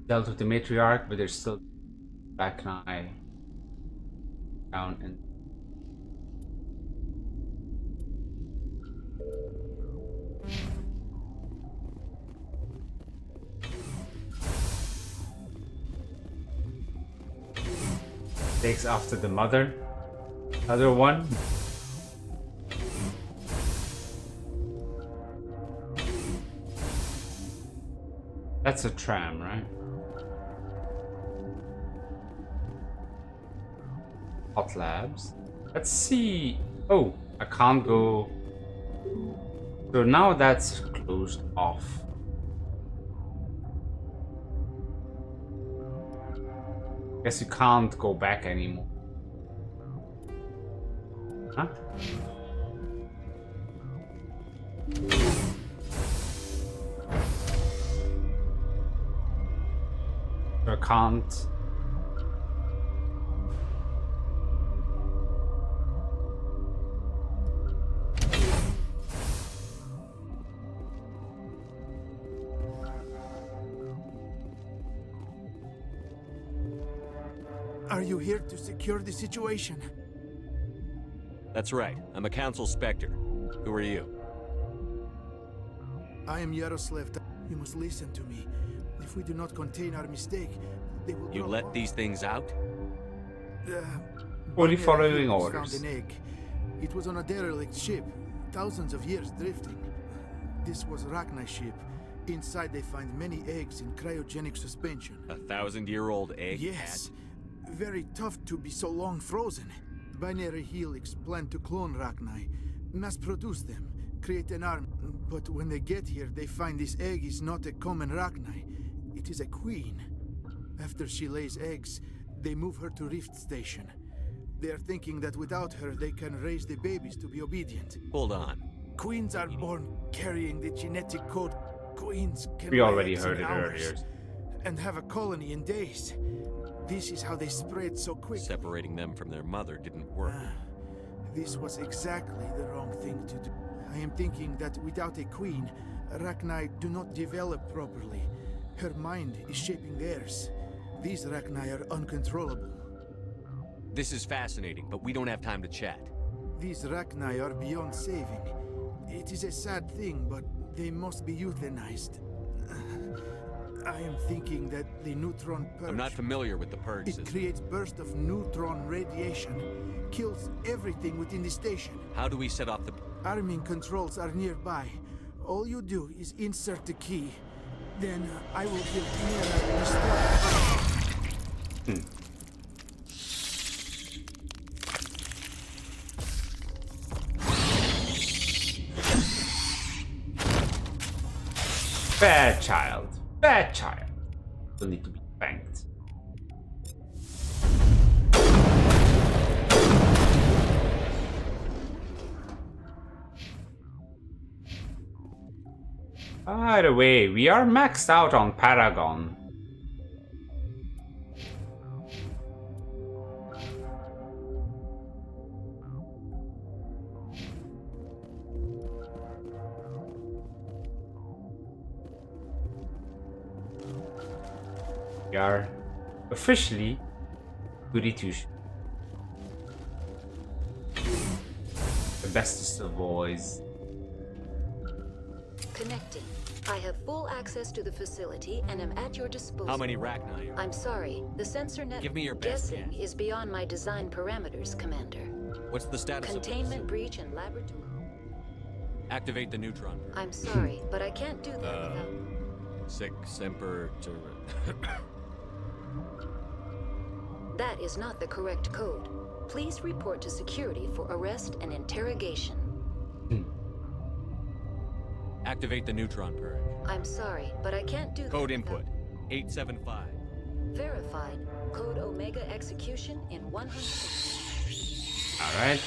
Dealt with the matriarch, but there's still back now down and takes after the mother. Other one. That's a tram, right? Hot labs. Let's see. Oh, I can't go. So now that's closed off. Guess you can't go back anymore. Huh? I can't. Are you here to secure the situation? That's right. I'm a council specter. Who are you? I am Yaroslav. You must listen to me. If we do not contain our mistake, they will... You let these things out? Only following orders. Found an egg. It was on a derelict ship, thousands of years drifting. This was Rachni's ship. Inside they find many eggs in cryogenic suspension. 1,000-year-old egg? Yes. Very tough to be so long frozen. Binary Helix planned to clone Rachni, mass-produce them, create an army. But when they get here, they find this egg is not a common Rachni. It is a queen. After she lays eggs, they move her to Rift Station. They are thinking that without her, they can raise the babies to be obedient. Hold on. Queens are born carrying the genetic code. Queens can We already lay eggs heard in it hours earlier. and have a colony in days. This is how they spread so quick. Separating them from their mother didn't work. This was exactly the wrong thing to do. I am thinking that without a queen, Rachni do not develop properly. Her mind is shaping theirs. These Rachni are uncontrollable. This is fascinating, but we don't have time to chat. These Rachni are beyond saving. It is a sad thing, but they must be euthanized. I am thinking that the neutron purge... I'm not familiar with the purge It system. creates bursts of neutron radiation, kills everything within the station. How do we set off the... Arming controls are nearby. All you do is insert the key. Then I will give Mira a Bad child. Bad child. Will need to be spanked. By the way, we are maxed out on Paragon. We are officially goody two shoes. The bestest of boys. Connecting. I have full access to the facility and am at your disposal. How many Rachni are... I'm sorry. The sensor net Give me your best guessing guess. is beyond my design parameters, Commander. What's the status Containment breach and laboratory. Activate the neutron. I'm sorry, but I can't do that without... Sic semper to... That is not the correct code. Please report to security for arrest and interrogation. Activate the neutron purge. I'm sorry, but I can't do that. Code input 875. Verified. Code Omega execution in 100. All right.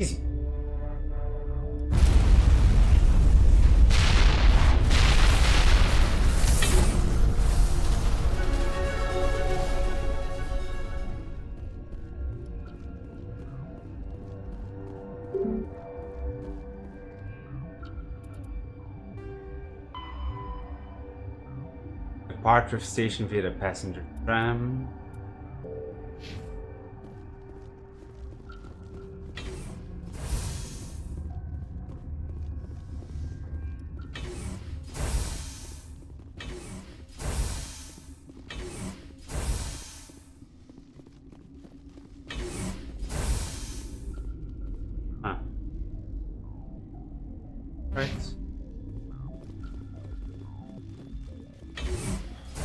Easy. Departure of station via the passenger tram.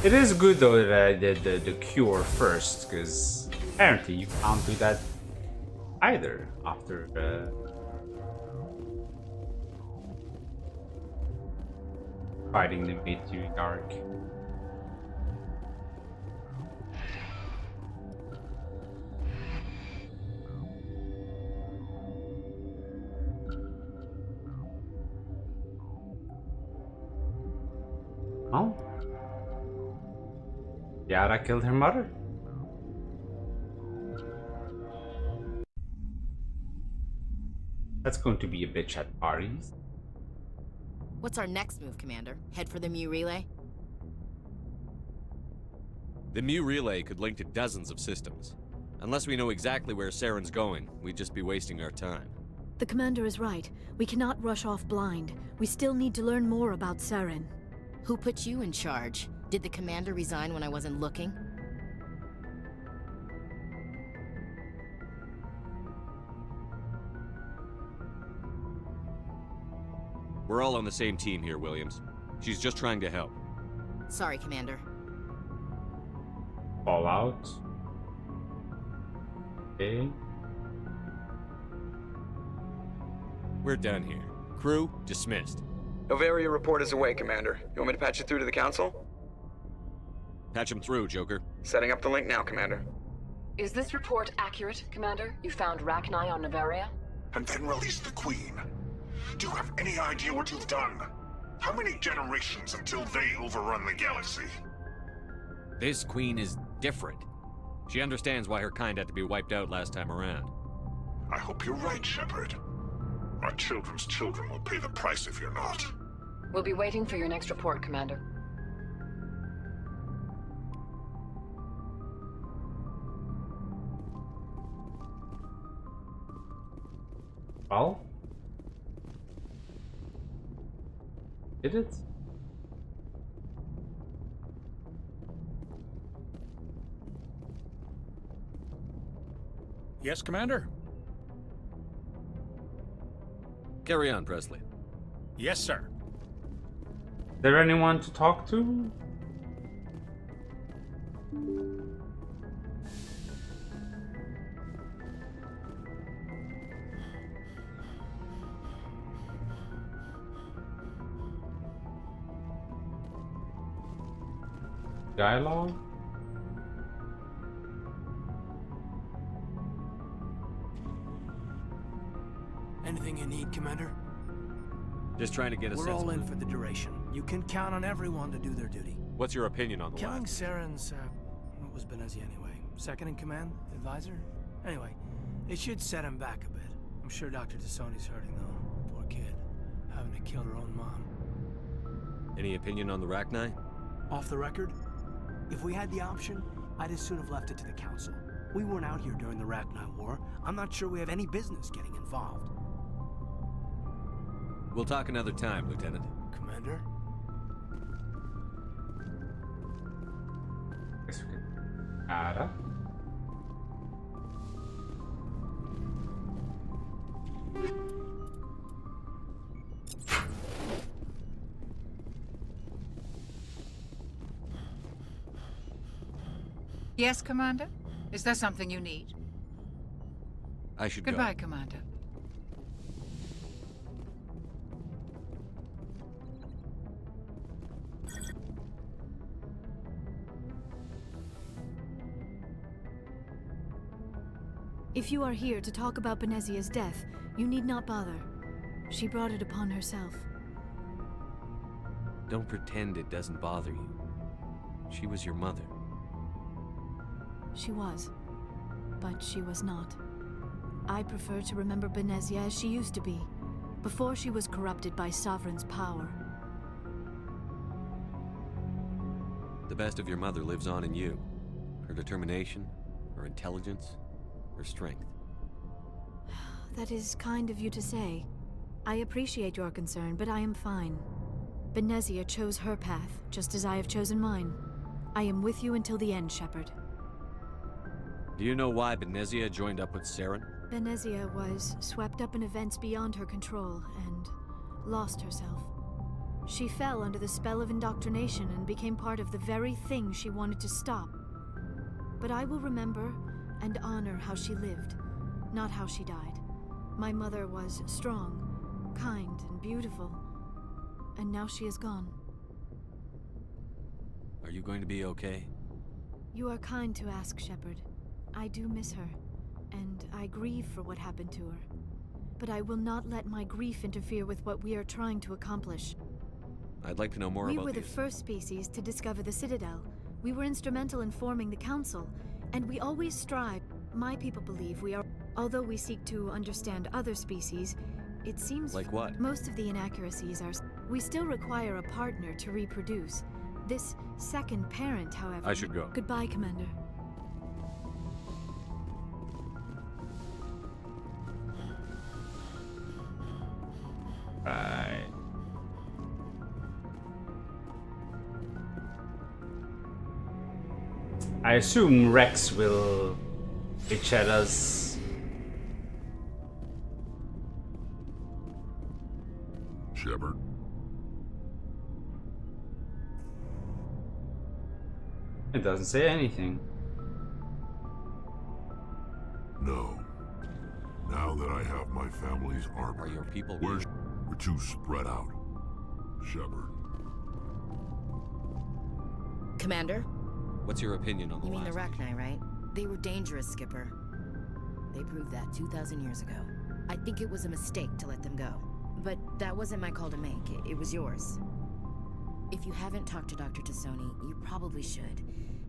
It is good though the cure first, because apparently you can't do that either after fighting the meteoric arc. Oh. Yara killed her mother. That's going to be a bitch at parties. What's our next move, Commander? Head for the Mu Relay? The Mu Relay could link to dozens of systems. Unless we know exactly where Saren's going, we'd just be wasting our time. The Commander is right. We cannot rush off blind. We still need to learn more about Saren. Who put you in charge? Did the Commander resign when I wasn't looking? We're all on the same team here, Williams. She's just trying to help. Sorry, Commander. Fallout. Okay. We're done here. Crew, dismissed. Novaria report is away, Commander. You want me to patch you through to the Council? Patch him through, Joker. Setting up the link now, Commander. Is this report accurate, Commander? You found Rachni on Novaria? And then released the Queen. Do you have any idea what you've done? How many generations until they overrun the galaxy? This Queen is different. She understands why her kind had to be wiped out last time around. I hope you're right, Shepard. Our children's children will pay the price if you're not. We'll be waiting for your next report, Commander. Well? Did it? Yes, Commander? Carry on, Presley. Yes, sir. Is there anyone to talk to? Dialogue? Anything you need, Commander? Just trying to get a We're sense all of in for the duration. You can count on everyone to do their duty. What's your opinion on the Killing last? Saren's, what was Benezia anyway? Second in command? Advisor? Anyway, it should set him back a bit. I'm sure Dr. Tassoni's hurting, though. Poor kid. Having to kill her own mom. Any opinion on the Rachni? Off the record? If we had the option, I'd as soon have left it to the Council. We weren't out here during the Rachni War. I'm not sure we have any business getting involved. We'll talk another time, Lieutenant. Commander? Cara. Yes, Commander? Is there something you need? I should Goodbye, go. Commander. If you are here to talk about Benezia's death, you need not bother. She brought it upon herself. Don't pretend it doesn't bother you. She was your mother. She was. But she was not. I prefer to remember Benezia as she used to be, before she was corrupted by Sovereign's power. The best of your mother lives on in you. Her determination, her intelligence, her strength. That is kind of you to say. I appreciate your concern, but I am fine. Benezia chose her path, just as I have chosen mine. I am with you until the end, Shepard. Do you know why Benezia joined up with Saren? Benezia was swept up in events beyond her control and lost herself. She fell under the spell of indoctrination and became part of the very thing she wanted to stop. But I will remember and honor how she lived, not how she died. My mother was strong, kind, and beautiful, and now she is gone. Are you going to be okay? You are kind to ask, Shepard. I do miss her, and I grieve for what happened to her. But I will not let my grief interfere with what we are trying to accomplish. I'd like to know more We about were the these. first species to discover the Citadel. We were instrumental in forming the Council, and we always strive. My people believe we are. Although we seek to understand other species, it seems Like what? most of the inaccuracies are. We still require a partner to reproduce. This second parent, however. I should go. Goodbye, Commander. Right. I assume Rex will itch at us. Shepard? It doesn't say anything. No. Now that I have my family's armor, Are your people we're too spread out. Shepard. Commander? What's your opinion on the You mean the last? Rachni, right? They were dangerous, Skipper. They proved that 2,000 years ago. I think it was a mistake to let them go. But that wasn't my call to make. It was yours. If you haven't talked to Dr. Tassoni, you probably should.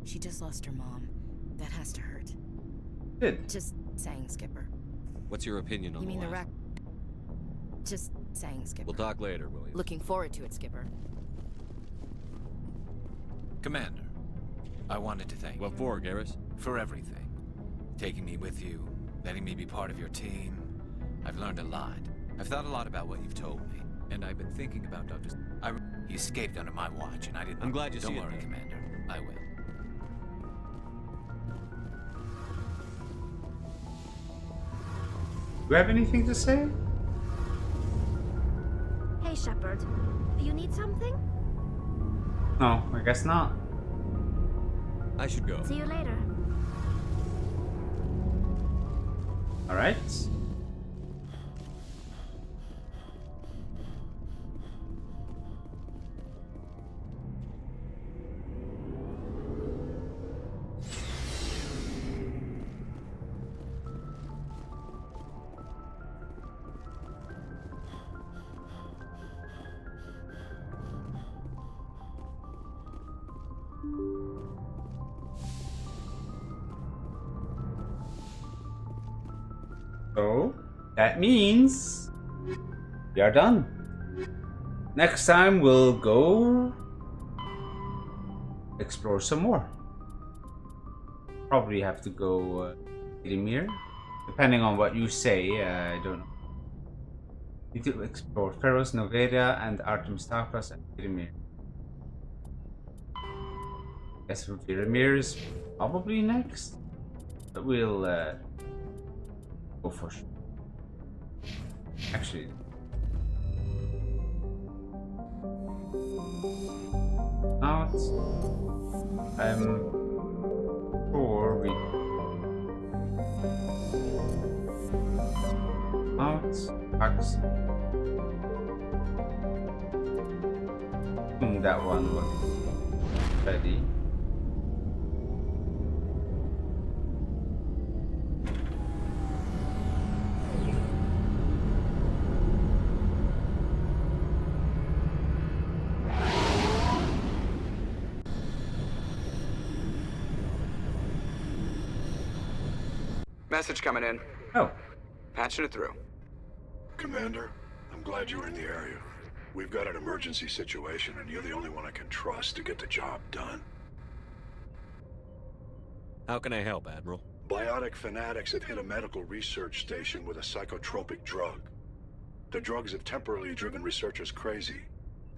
She just lost her mom. That has to hurt. Good. Just saying, Skipper. What's your opinion on You mean the last? Just saying, Skipper. We'll talk later, will you? Looking forward to it, Skipper. Commander, I wanted to thank What you. for, Garrus? For everything. Taking me with you, letting me be part of your team. I've learned a lot. I've thought a lot about what you've told me, and I've been thinking about Dr. He escaped under my watch, and I didn't. I'm glad you Don't see it, worry, man. Commander. I will. Do you have anything to say? Hey, Shepard. You need something? No, I guess not. I should go. See you later. Alright. So, that means we are done. Next time we'll go explore some more. Probably have to go Edemir, depending on what you say. I don't know. Need to explore Pharaohs, Noveria, and Artemis Taupas and Edemir. Guess Edemir is probably next, but we'll go for sure. Actually, not. I'm sure we out Axe. That one was ready. Message coming in. Oh. Patching it through. Commander, I'm glad you were in the area. We've got an emergency situation, and you're the only one I can trust to get the job done. How can I help, Admiral? Biotic fanatics have hit a medical research station with a psychotropic drug. The drugs have temporarily driven researchers crazy,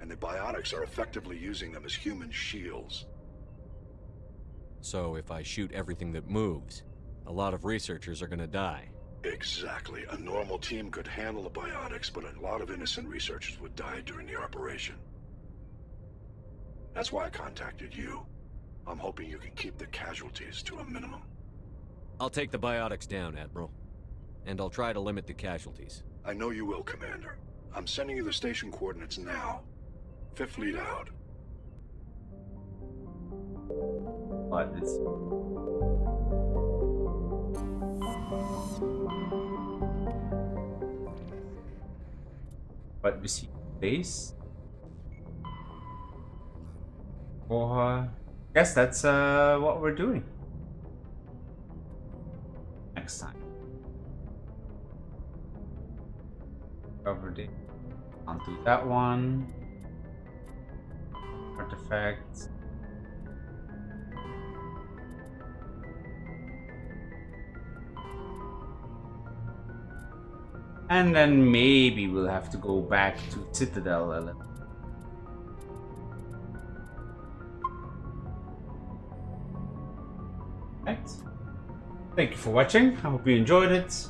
and the biotics are effectively using them as human shields. So if I shoot everything that moves, a lot of researchers are gonna die. Exactly. A normal team could handle the biotics, but a lot of innocent researchers would die during the operation. That's why I contacted you. I'm hoping you can keep the casualties to a minimum. I'll take the biotics down, Admiral. And I'll try to limit the casualties. I know you will, Commander. I'm sending you the station coordinates now. Fifth Fleet out. But it's... But we see base. Well, guess that's what we're doing next time. Covered it. I'll do that one. Artifacts. And then maybe we'll have to go back to Citadel a little. Right. Thank you for watching. I hope you enjoyed it.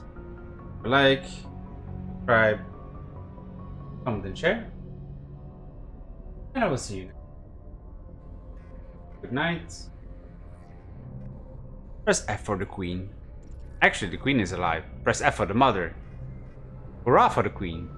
Like, subscribe, comment and share. And I will see you next time. Good night. Press F for the Queen. Actually, the Queen is alive. Press F for the Mother. Hurrah for the Queen.